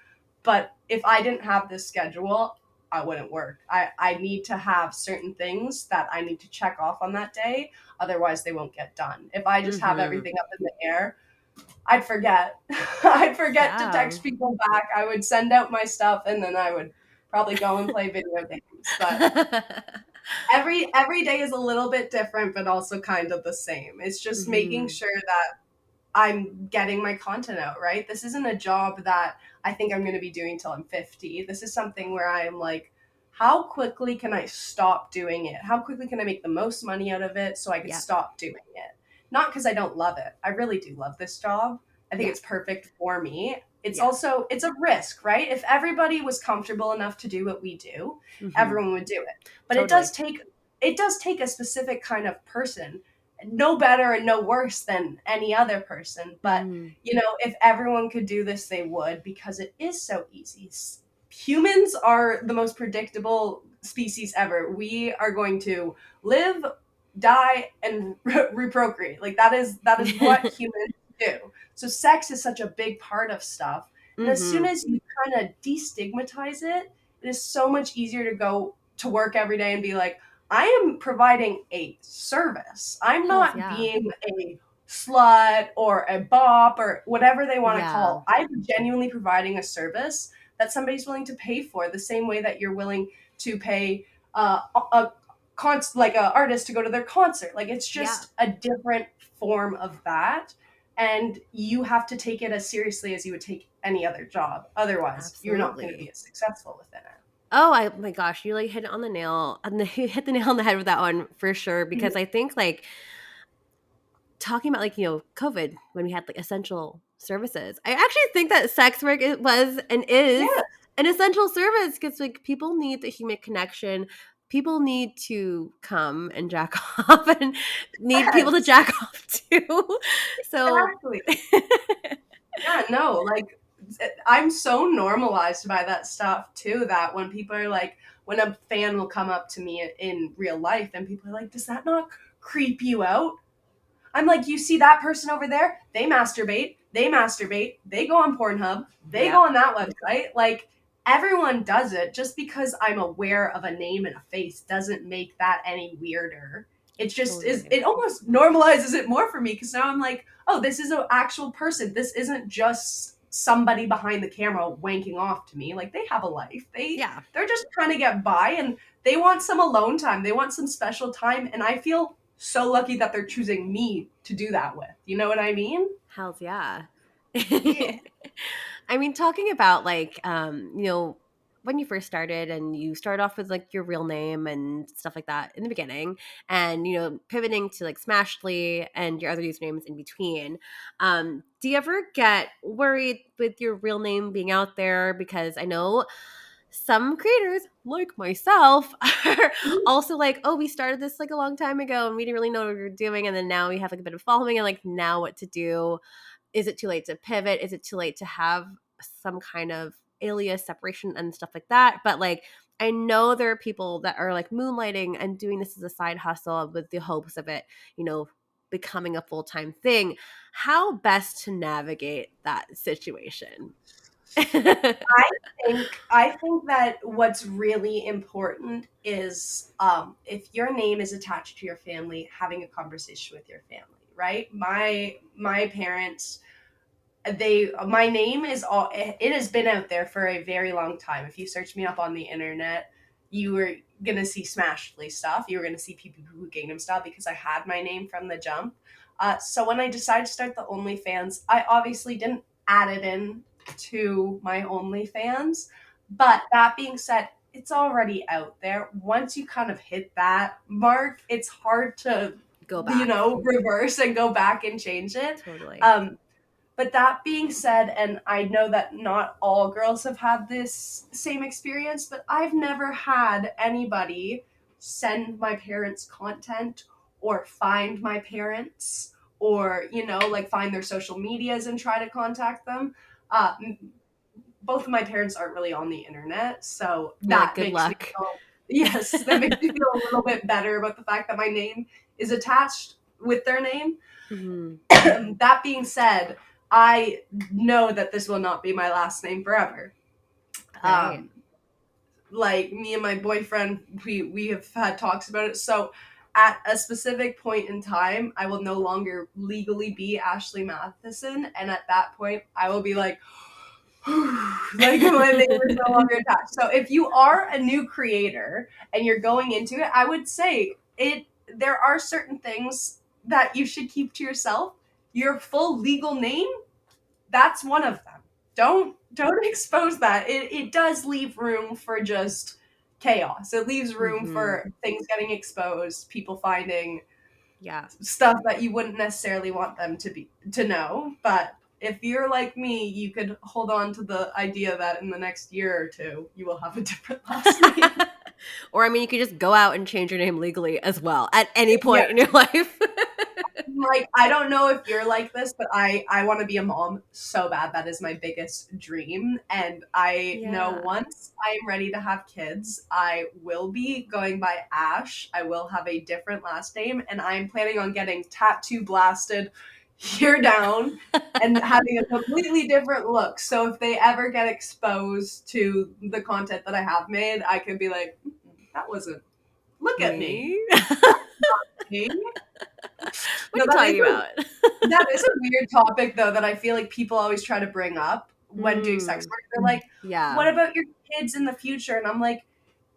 But if I didn't have this schedule, I wouldn't work. I need to have certain things that I need to check off on that day. Otherwise, they won't get done. If I just have everything up in the air, I'd forget. I'd forget to text people back. I would send out my stuff, and then I would probably go and play video games. But every day is a little bit different, but also kind of the same. It's just making Mhm. sure that I'm getting my content out, right? This isn't a job that I think I'm going to be doing till I'm 50. This is something where I'm like, how quickly can I stop doing it? How quickly can I make the most money out of it so I can Yeah. stop doing it? Not because I don't love it. I really do love this job. I think Yeah. it's perfect for me. It's Yeah. also it's a risk, right? If everybody was comfortable enough to do what we do, Mhm. everyone would do it. But Totally. it does take a specific kind of person, no better and no worse than any other person. But, Mhm. if everyone could do this, they would, because it is so easy. Humans are the most predictable species ever. We are going to live, die, and reprocreate. Like that is what humans do. So sex is such a big part of stuff. And as soon Mhm. as you kind of destigmatize it, it is so much easier to go to work every day and be like, I am providing a service. I'm Hells not yeah. being a slut or a bop or whatever they want to Yeah. call. I'm genuinely providing a service that somebody's willing to pay for, the same way that you're willing to pay a like a artist to go to their concert. Like it's Yeah. just a different form of that, and you have to take it as seriously as you would take any other job. Otherwise, you're not going to be Absolutely. as successful within it. Oh, my gosh, you like hit it on the nail, and you hit the nail on the head with that one for sure. Mhm. Because I think like talking about like COVID when we had like essential services, I actually think that sex work was and is Yeah, an essential service because like people need the human connection. People need to come and jack off and need people to yes, jack off too. So exactly. Yeah, no, like I'm so normalized by that stuff too that when people are like, when a fan will come up to me in real life and people are like, does that not creep you out? I'm like, you see that person over there? They masturbate, they go on Pornhub, they yeah, go on that website. Like, everyone does it. Just because I'm aware of a name and a face doesn't make that any weirder. It just is, totally. it almost normalizes it more for me because now I'm like, oh, this is an actual person. This isn't just somebody behind the camera wanking off to me. Like, they have a life. Yeah. They're just trying to get by, and they want some alone time. They want some special time, and I feel so lucky that they're choosing me to do that with. You know what I mean? Hells yeah. Yeah. I mean, talking about like, when you first started and you started off with like your real name and stuff like that in the beginning, and pivoting to like Smashly and your other usernames in between. Do you ever get worried with your real name being out there? Because I know some creators, like myself, are also like, oh, we started this like a long time ago and we didn't really know what we were doing, and then now we have like a bit of following and like now what to do. Is it too late to pivot? Is it too late to have some kind of alias separation and stuff like that? But like, I know there are people that are like moonlighting and doing this as a side hustle with the hopes of it, becoming a full-time thing. How best to navigate that situation? I think that what's really important is, if your name is attached to your family, having a conversation with your family, right? My parents, they my name is all it has been out there for a very long time. If you search me up on the internet, you were gonna see Smashly stuff. You were gonna see people who Gangnam Style because I had my name from the jump. So when I decided to start the OnlyFans, I obviously didn't add it in to my OnlyFans. But that being said, it's already out there. Once you kind of hit that mark, it's hard to, Go back. reverse and go back and change it. Totally. Um, but that being said, and I know that not all girls have had this same experience, but I've never had anybody send my parents content or find my parents or, like find their social medias and try to contact them. Uh, Both of my parents aren't really on the internet, so You're like, that good makes me luck. feel, yes, that makes me feel a little bit better about the fact that my name is attached with their name. Hmm. That being said, I know that this will not be my last name forever. Right. Um, like me and my boyfriend, we have had talks about it. So at a specific point in time, I will no longer legally be Ashley Matheson, and at that point, I will be like, like when they were no longer attached. So if you are a new creator and you're going into it, I would say there are certain things that you should keep to yourself. Your full legal name, that's one of them. Don't expose that. It does leave room for just chaos. It leaves room for things getting exposed, people finding stuff that you wouldn't necessarily want them to know. But if you're like me, you could hold on to the idea that in the next year or two you will have a different last name. Or I mean, you could just go out and change your name legally as well at any point in your life. Like, I don't know if you're like this, but I want to be a mom so bad. That is my biggest dream. And I know once I'm ready to have kids, I will be going by Ash. I will have a different last name, and I'm planning on getting tattoo blasted here down and having a completely different look. So if they ever get exposed to the content that I have made, I could be like, that wasn't, look at me. Me. What are you talking about? That is a weird topic, though, that I feel like people always try to bring up when doing sex work. They're like, what about your kids in the future? And I'm like,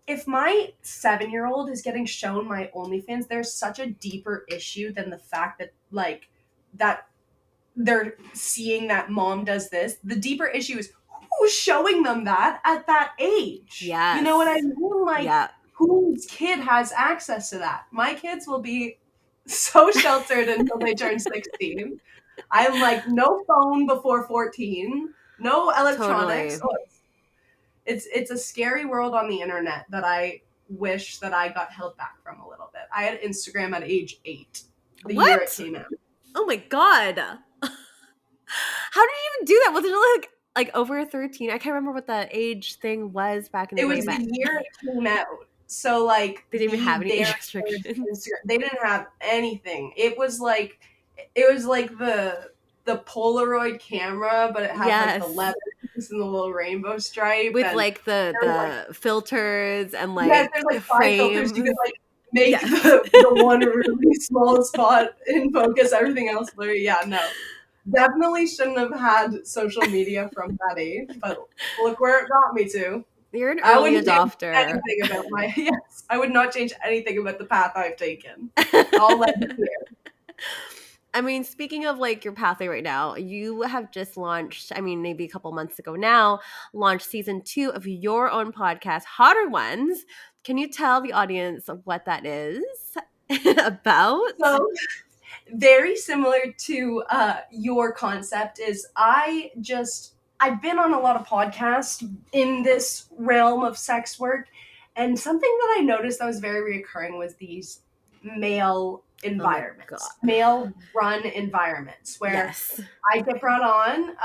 if my 7-year-old is getting shown my OnlyFans, there's such a deeper issue than the fact that, like, that they're seeing that mom does this. The deeper issue is who's showing them that at that age. Yes. You know what I mean? Like, whose kid has access to that? My kids will be so sheltered until they turn 16. I'm like, no phone before 14, no electronics. Totally. Oh, it's a scary world on the internet that I wish that I got held back from a little bit. I had Instagram at age 8, the year it came out. Oh my God. How did you even do that? Was it like over 13? I can't remember what that age thing was back in the day. It was the year it came out. So, like, they didn't even have any age restrictions. They didn't have anything. It was like the Polaroid camera, but it had like the letters and the little rainbow stripe with like the filters and like there's like 5 filters. You could like make the one really small spot in focus, everything else blurry. Yeah, no. Definitely shouldn't have had social media from that age, but look where it got me to. You're an early adopter. I would not change anything about the path I've taken. I'll let it clear. I mean, speaking of like your pathway right now, you have just launched, I mean, maybe a couple months ago now, launched season 2 of your own podcast, Hotter Ones. Can you tell the audience what that is about? So, very similar to your concept is I've been on a lot of podcasts in this realm of sex work, and something that I noticed that was very recurring was these male environments, male-run environments where I get brought on,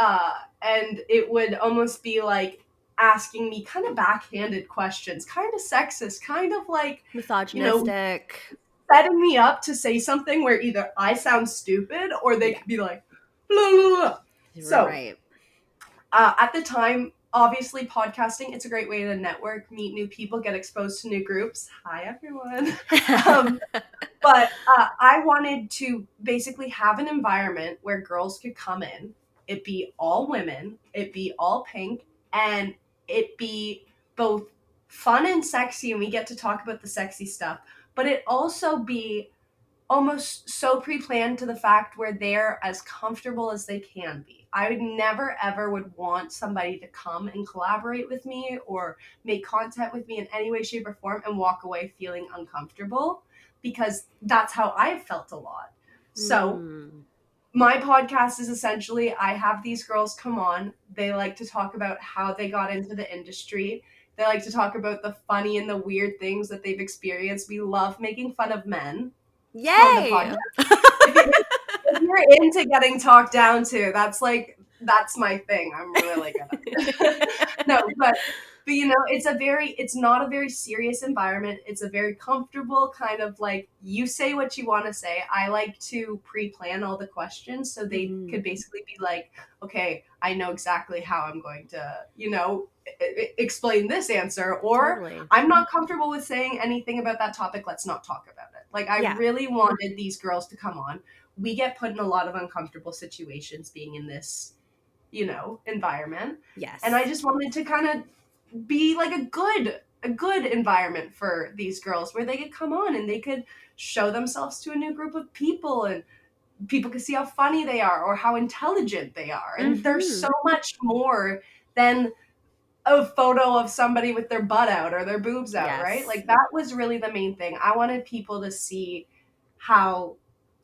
and it would almost be like asking me kind of backhanded questions, kind of sexist, kind of like misogynistic. Setting me up to say something where either I sound stupid or they could be like, blah, blah, blah. So, at the time, obviously podcasting, it's a great way to network, meet new people, get exposed to new groups. Hi, everyone. But I wanted to basically have an environment where girls could come in, it be all women, it be all pink, and it be both fun and sexy, and we get to talk about the sexy stuff, but it also be almost so pre-planned to the fact where they're as comfortable as they can be. I would never ever would want somebody to come and collaborate with me or make content with me in any way, shape, or form and walk away feeling uncomfortable, because that's how I've felt a lot. So my podcast is essentially, I have these girls come on, they like to talk about how they got into the industry. They like to talk about the funny and the weird things that they've experienced. We love making fun of men. Yay! If you're into getting talked down to, that's my thing. I'm really good at it. No, but you know, it's not a very serious environment. It's a very comfortable kind of like, you say what you want to say. I like to pre-plan all the questions so they could basically be like, okay, I know exactly how I'm going to, you know, explain this answer, or I'm not comfortable with saying anything about that topic. Let's not talk about it. Like, I really wanted these girls to come on. We get put in a lot of uncomfortable situations being in this, environment. Yes. And I just wanted to kind of be like a good environment for these girls where they could come on and they could show themselves to a new group of people, and people could see how funny they are or how intelligent they are. And there's so much more than a photo of somebody with their butt out or their boobs out, right? Yes. Like that was really the main thing. I wanted people to see how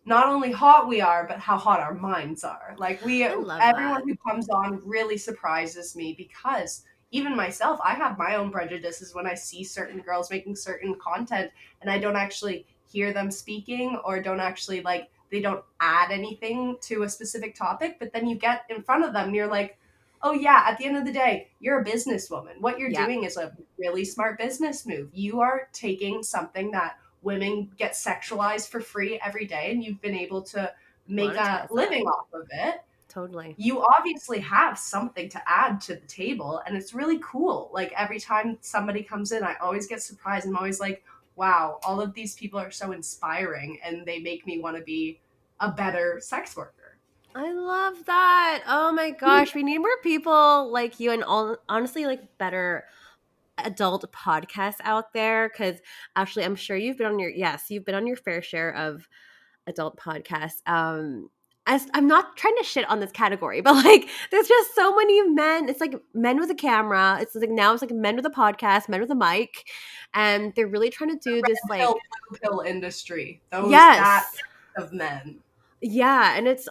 not only hot we are, but how hot our minds are. Like I love everyone that. who comes on really surprises me, because even myself, I have my own prejudices when I see certain girls making certain content and I don't actually hear them speaking, or don't actually like, they don't add anything to a specific topic, but then you get in front of them and you're like, oh yeah, at the end of the day, you're a businesswoman. What you're Yep. doing is a really smart business move. You are taking something that women get sexualized for free every day, and you've been able to make Monetize a living off of it. Totally. You obviously have something to add to the table, and it's really cool. Like every time somebody comes in, I always get surprised. I'm always like, wow, all of these people are so inspiring, and they make me want to be a better sex worker. I love that. Oh my gosh, we need more people like you, and honestly, like better adult podcasts out there. Because actually, I'm sure you've been on your fair share of adult podcasts. I'm not trying to shit on this category, but like, there's just so many men. It's like men with a camera. It's like now it's like men with a podcast, men with a mic, and they're really trying to do this like Blue pill industry. That yes. of men. Yeah, and it's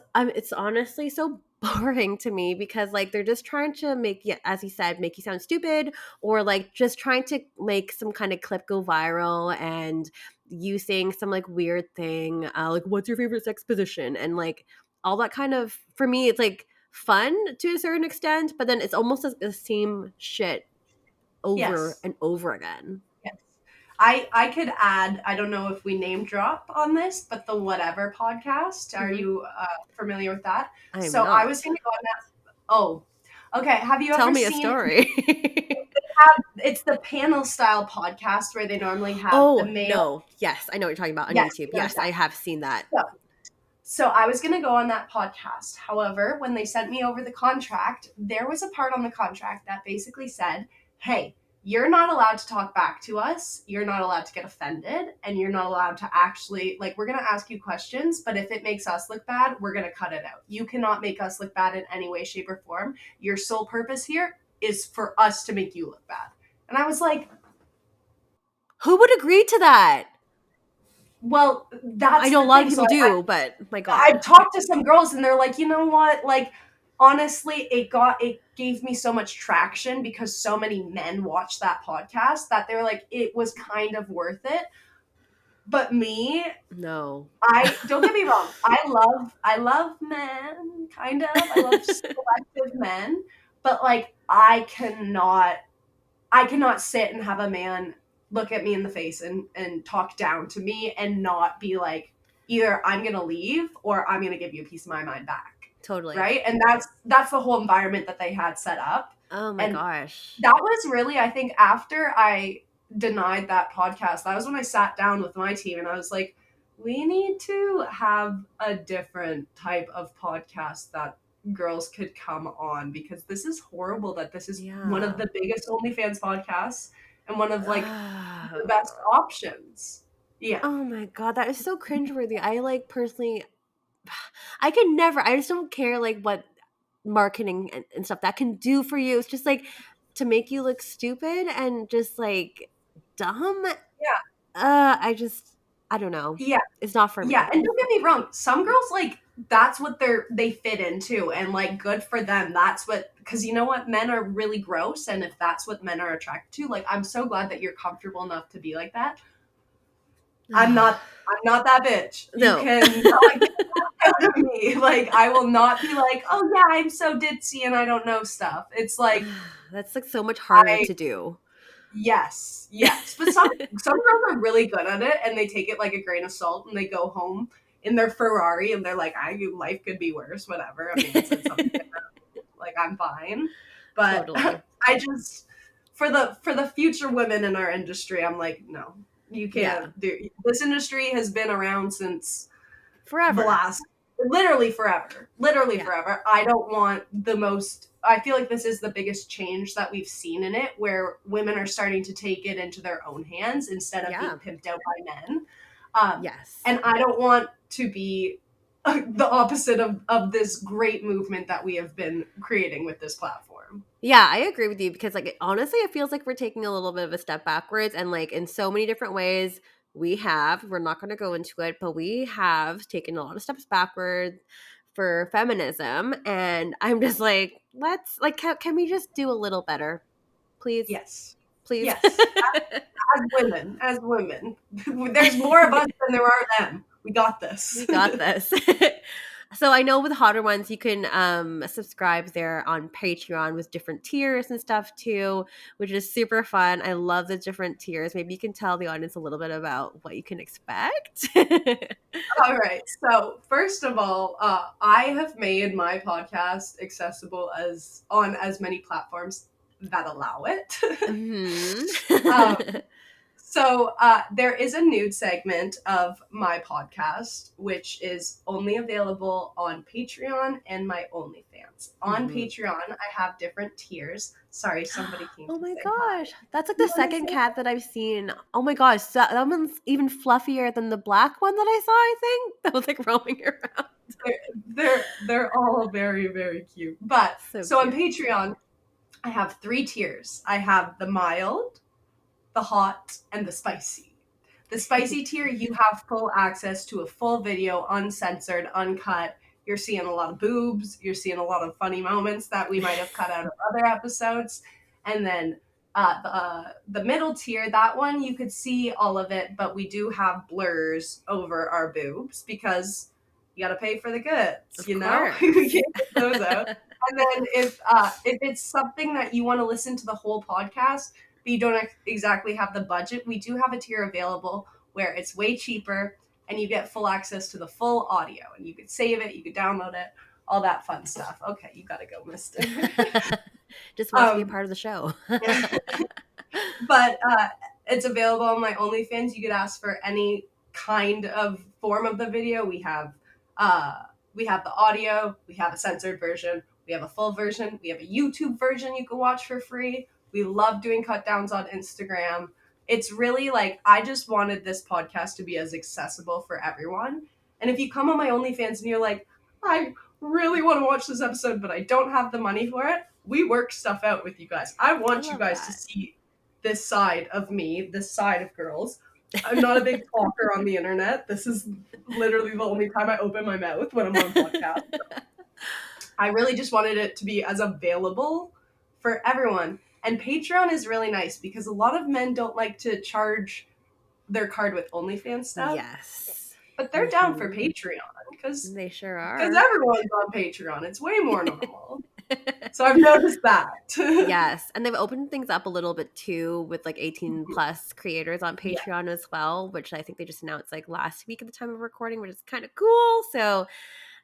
honestly so boring to me, because like they're just trying to make, yeah, as you said, make you sound stupid, or like just trying to make some kind of clip go viral, and you saying some like weird thing, like what's your favorite sex position, and like all that kind of, for me it's like fun to a certain extent, but then it's almost the same shit over Yes. and over again. Yes. I could add, I don't know if we name drop on this, but the Whatever podcast. Are you familiar with that? I am So I not. was going to go on that. Oh, okay. Have you Tell ever me a seen, story. it's the panel style podcast where they normally have the Oh, male. no. Yes, I know what you're talking about on Yes, YouTube. you know Yes, I exactly. have seen that. So I was going to go on that podcast. However, when they sent me over the contract, there was a part on the contract that basically said, hey, you're not allowed to talk back to us. You're not allowed to get offended. And you're not allowed to actually, like, we're going to ask you questions, but if it makes us look bad, we're going to cut it out. You cannot make us look bad in any way, shape, or form. Your sole purpose here is for us to make you look bad. And I was like, Who would agree to that? well, that's I know a the lot of thing. people do, but my I've God. talked to some girls and they're like, you know what? Like, honestly, it gave me so much traction because so many men watched that podcast that they're like, it was kind of worth it. But me, No. I don't get me wrong. I love men, kind of. I love selective men, but like I cannot sit and have a man look at me in the face and talk down to me and not be like, either I'm gonna leave or I'm gonna give you a piece of my mind back. Totally. Right? And that's the whole environment that they had set up. Oh my And gosh. that was really, I think, after I denied that podcast, that was when I sat down with my team and I was like, we need to have a different type of podcast that girls could come on, because this is horrible that this is one of the biggest OnlyFans podcasts and one of like the best options. Yeah. Oh my God, that is so cringeworthy. I like personally, I can never, I just don't care like what marketing and stuff that can do for you. It's just like to make you look stupid and just like dumb. Yeah. I don't know. Yeah. It's not for me. Yeah, and don't get me wrong, some girls like that's what they fit into, and like good for them. That's what, because you know what, men are really gross, and if that's what men are attracted to, like I'm so glad that you're comfortable enough to be like that. I'm not that bitch. No. You can not get that out of me. Like I will not be like, oh yeah, I'm so ditzy and I don't know stuff. It's like that's like so much harder to do. Yes. But some girls are really good at it and they take it like a grain of salt and they go home in their Ferrari and they're like, life could be worse, whatever. I mean, it's something like I'm fine. But Totally. I just for the future women in our industry, I'm like, no, you can't do. This industry has been around since forever. the last literally forever. Literally Yeah. forever. I don't want I feel like this is the biggest change that we've seen in it, where women are starting to take it into their own hands instead of being Yeah. pimped out by men. Yes. And I don't want to be the opposite of this great movement that we have been creating with this platform. Yeah, I agree with you because, like, honestly, it feels like we're taking a little bit of a step backwards, and like in so many different ways, we're not going to go into it, but we have taken a lot of steps backwards for feminism, and I'm just like, let's like, can we just do a little better, please, Yes. please? Yes. As women, there's more of us than there are them. We got this. We got this. So I know with Hotter Ones, you can subscribe there on Patreon with different tiers and stuff too, which is super fun. I love the different tiers. Maybe you can tell the audience a little bit about what you can expect. All right. So first of all, I have made my podcast accessible on as many platforms that allow it. um, Mhm. So there is a nude segment of my podcast, which is only available on Patreon and my OnlyFans. On Mhm. Patreon, I have different tiers. Sorry, somebody came Oh to my say hi. gosh. That's like You the want to second say cat that I've seen. Oh my gosh. That one's even fluffier than the black one that I saw, I think. That was like roaming around. they're all very, very cute. But So so on cute. Patreon, I have 3 tiers. I have the mild, the hot, and the spicy. The spicy tier, you have full access to a full video, uncensored, uncut. You're seeing a lot of boobs. You're seeing a lot of funny moments that we might have cut out of other episodes. And then the middle tier, that one you could see all of it, but we do have blurs over our boobs because you got to pay for the goods. Of You know, we course. can't get those out. And then if it's something that you want to listen to the whole podcast, but you don't exactly have the budget, we do have a tier available where it's way cheaper and you get full access to the full audio, and you could save it, you could download it, all that fun stuff. Okay, you gotta go, Mister. Just wants to be a part of the show. But it's available on my OnlyFans. You could ask for any kind of form of the video. We have the audio, we have a censored version, we have a full version, we have a YouTube version you can watch for free. We love doing cut downs on Instagram. It's really like, I just wanted this podcast to be as accessible for everyone. And if you come on my OnlyFans and you're like, I really want to watch this episode, but I don't have the money for it, we work stuff out with you guys. I I want you love guys to that. see this side of me, this side of girls. I'm not a big talker on the internet. This is literally the only time I open my mouth when I'm on a podcast. I really just wanted it to be as available for everyone. And Patreon is really nice because a lot of men don't like to charge their card with OnlyFans stuff, Yes. but they're down for Mhm. Patreon because They sure are. everyone's on Patreon. It's way more normal. So I've noticed that. Yes, and they've opened things up a little bit too with like 18 plus creators on Yeah. Patreon as well, which I think they just announced like last week at the time of recording, which is kind of cool. So,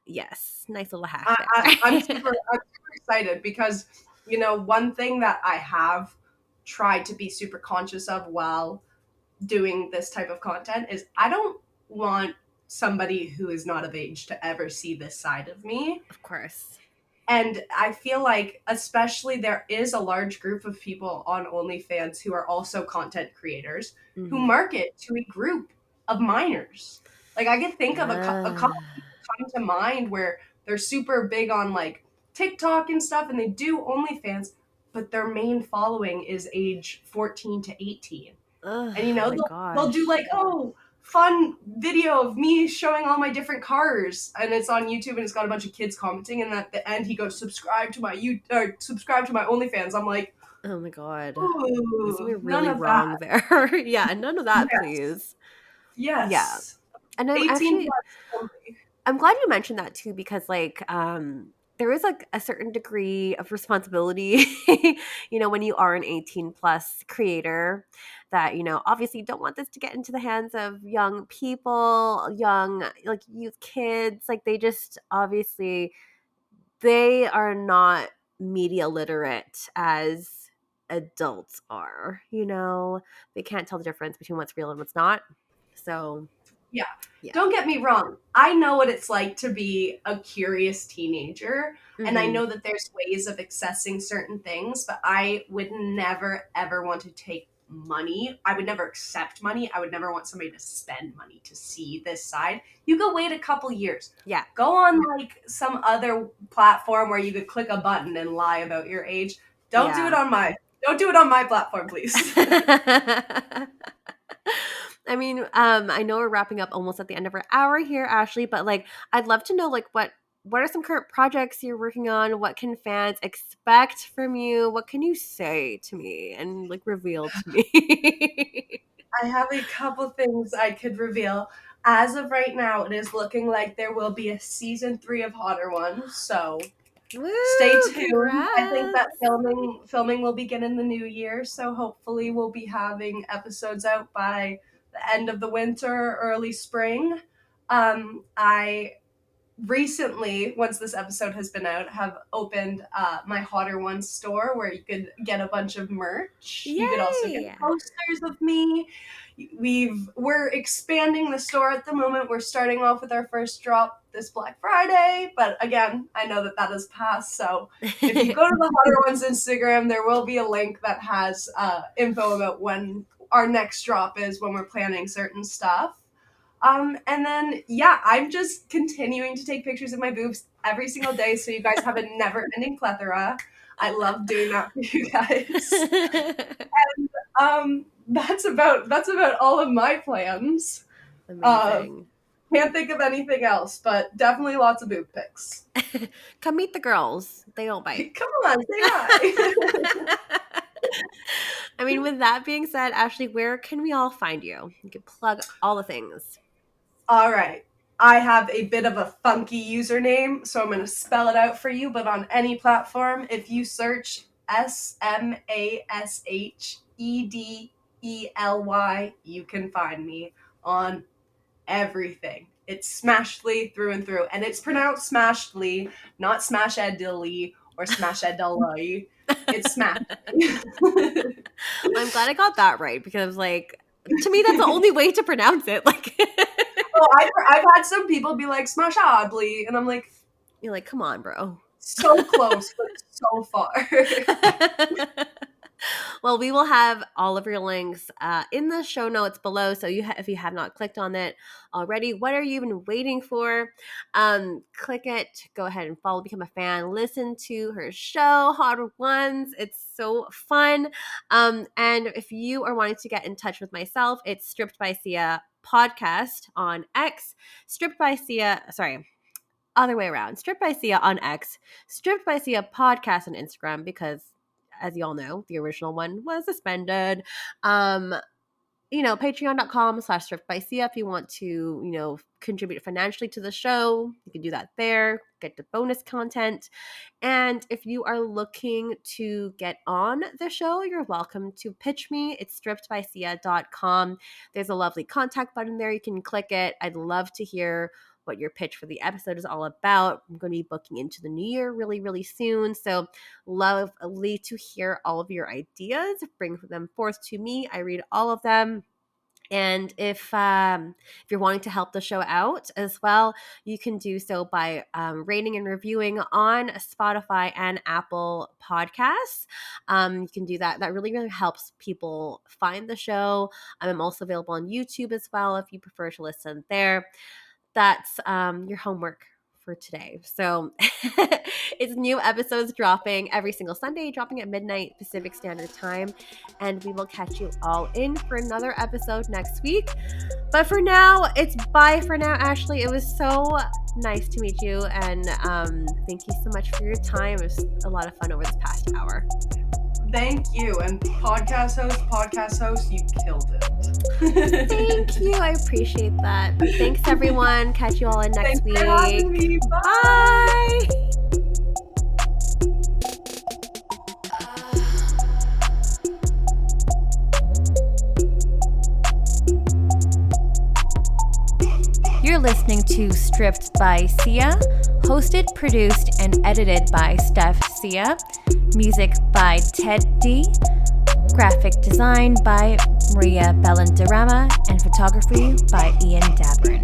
yes, nice little hack I'm there. super excited because, one thing that I have tried to be super conscious of while doing this type of content is I don't want somebody who is not of age to ever see this side of me. Of course. And I feel like, especially, there is a large group of people on OnlyFans who are also content creators who Mhm. market to a group of minors. Like, I could think of a couple Ah. people come to mind where they're super big on like TikTok and stuff, and they do OnlyFans, but their main following is age 14 to 18. Ugh, And oh my they'll do gosh. like, oh, fun video of me showing all my different cars, and it's on YouTube, and it's got a bunch of kids commenting, and at the end he goes, subscribe to my subscribe to my OnlyFans. I'm like, Oh my god. There's ooh, something none really of that. wrong there. Yeah, none of that, Yes, please. Yeah. yes. And I'm 18 actually plus only. I'm glad you mentioned that too because like there is like a certain degree of responsibility when you are an 18 plus creator that obviously you don't want this to get into the hands of young people, young like youth kids, like they just obviously they are not media literate as adults are. They can't tell the difference between what's real and what's not. So Yeah. Yeah. Don't get me wrong. I know what it's like to be a curious teenager, and I know that there's ways of accessing certain things, but I would never, ever want to take money. I would never accept money. I would never want somebody to spend money to see this side. You could wait a couple years. Yeah. Go on like some other platform where you could click a button and lie about your age. Don't do it on my platform, please. I mean, I know we're wrapping up almost at the end of our hour here, Ashley, but like, I'd love to know like what are some current projects you're working on? What can fans expect from you? What can you say to me and like reveal to me? I have a couple things I could reveal. As of right now, it is looking like there will be a season 3 of Hotter Ones, so Woo, stay tuned. congrats. I think that filming will begin in the new year, so hopefully we'll be having episodes out by the end of the winter, early spring. I recently, once this episode has been out, have opened my Hotter Ones store where you could get a bunch of merch. Yay. You could also get posters of me. We're expanding the store at the moment. We're starting off with our first drop this Black Friday, but again, I know that has passed. So if you go to the Hotter Ones Instagram, there will be a link that has info about when our next drop is, when we're planning certain stuff. And then, yeah, I'm just continuing to take pictures of my boobs every single day, so you guys have a never-ending plethora. I love doing that for you guys. And that's about all of my plans. Amazing. Can't think of anything else, but definitely lots of boob pics. Come meet the girls. They don't bite. Come on, say hi. I mean, with that being said, Ashley, where can we all find you? You can plug all the things. All right. I have a bit of a funky username, so I'm going to spell it out for you, but on any platform, if you search SMASHEDELY, you can find me on everything. It's Smashly through and through, and it's pronounced Smashly, not Smashedly or Smashedly. It's Smashly. I'm glad I got that right, because like, to me, that's the only way to pronounce it. Like, oh, I've had some people be like Smashadly, and I'm like, you're like, come on, bro. So close, but so far. Well, we will have all of your links in the show notes below. So if you have not clicked on it already, what are you even waiting for? Click it. Go ahead and follow, become a fan. Listen to her show, Hotter Ones. It's so fun. And if you are wanting to get in touch with myself, it's Stripped by Sia podcast on X. Other way around. Stripped by Sia on X. Stripped by Sia podcast on Instagram, because as you all know, the original one was suspended. Patreon.com/strippedbysia if you want to, contribute financially to the show. You can do that there, get the bonus content. And if you are looking to get on the show, you're welcome to pitch me. It's strippedbysia.com. There's a lovely contact button there. You can click it. I'd love to hear what your pitch for the episode is all about. I'm going to be booking into the new year really, really soon. So lovely to hear all of your ideas. Bring them forth to me. I read all of them. And if you're wanting to help the show out as well, you can do so by rating and reviewing on Spotify and Apple Podcasts. You can do that. That really, really helps people find the show. I'm also available on YouTube as well if you prefer to listen there. That's your homework for today. So it's new episodes dropping every single Sunday, dropping at midnight Pacific Standard Time. And we will catch you all in for another episode next week. But for now, it's bye for now, Ashley. It was so nice to meet you. And thank you so much for your time. It was a lot of fun over this past hour. Thank you. And podcast host, you killed it. Thank you. I appreciate that. Thanks, everyone. Catch you all in next week. For having me. Bye. You're listening to Stripped by Sia, hosted, produced, and edited by Steph Sia. Music by Ted D. Graphic design by Maria Bellandarama, and photography by Ian Dabrin.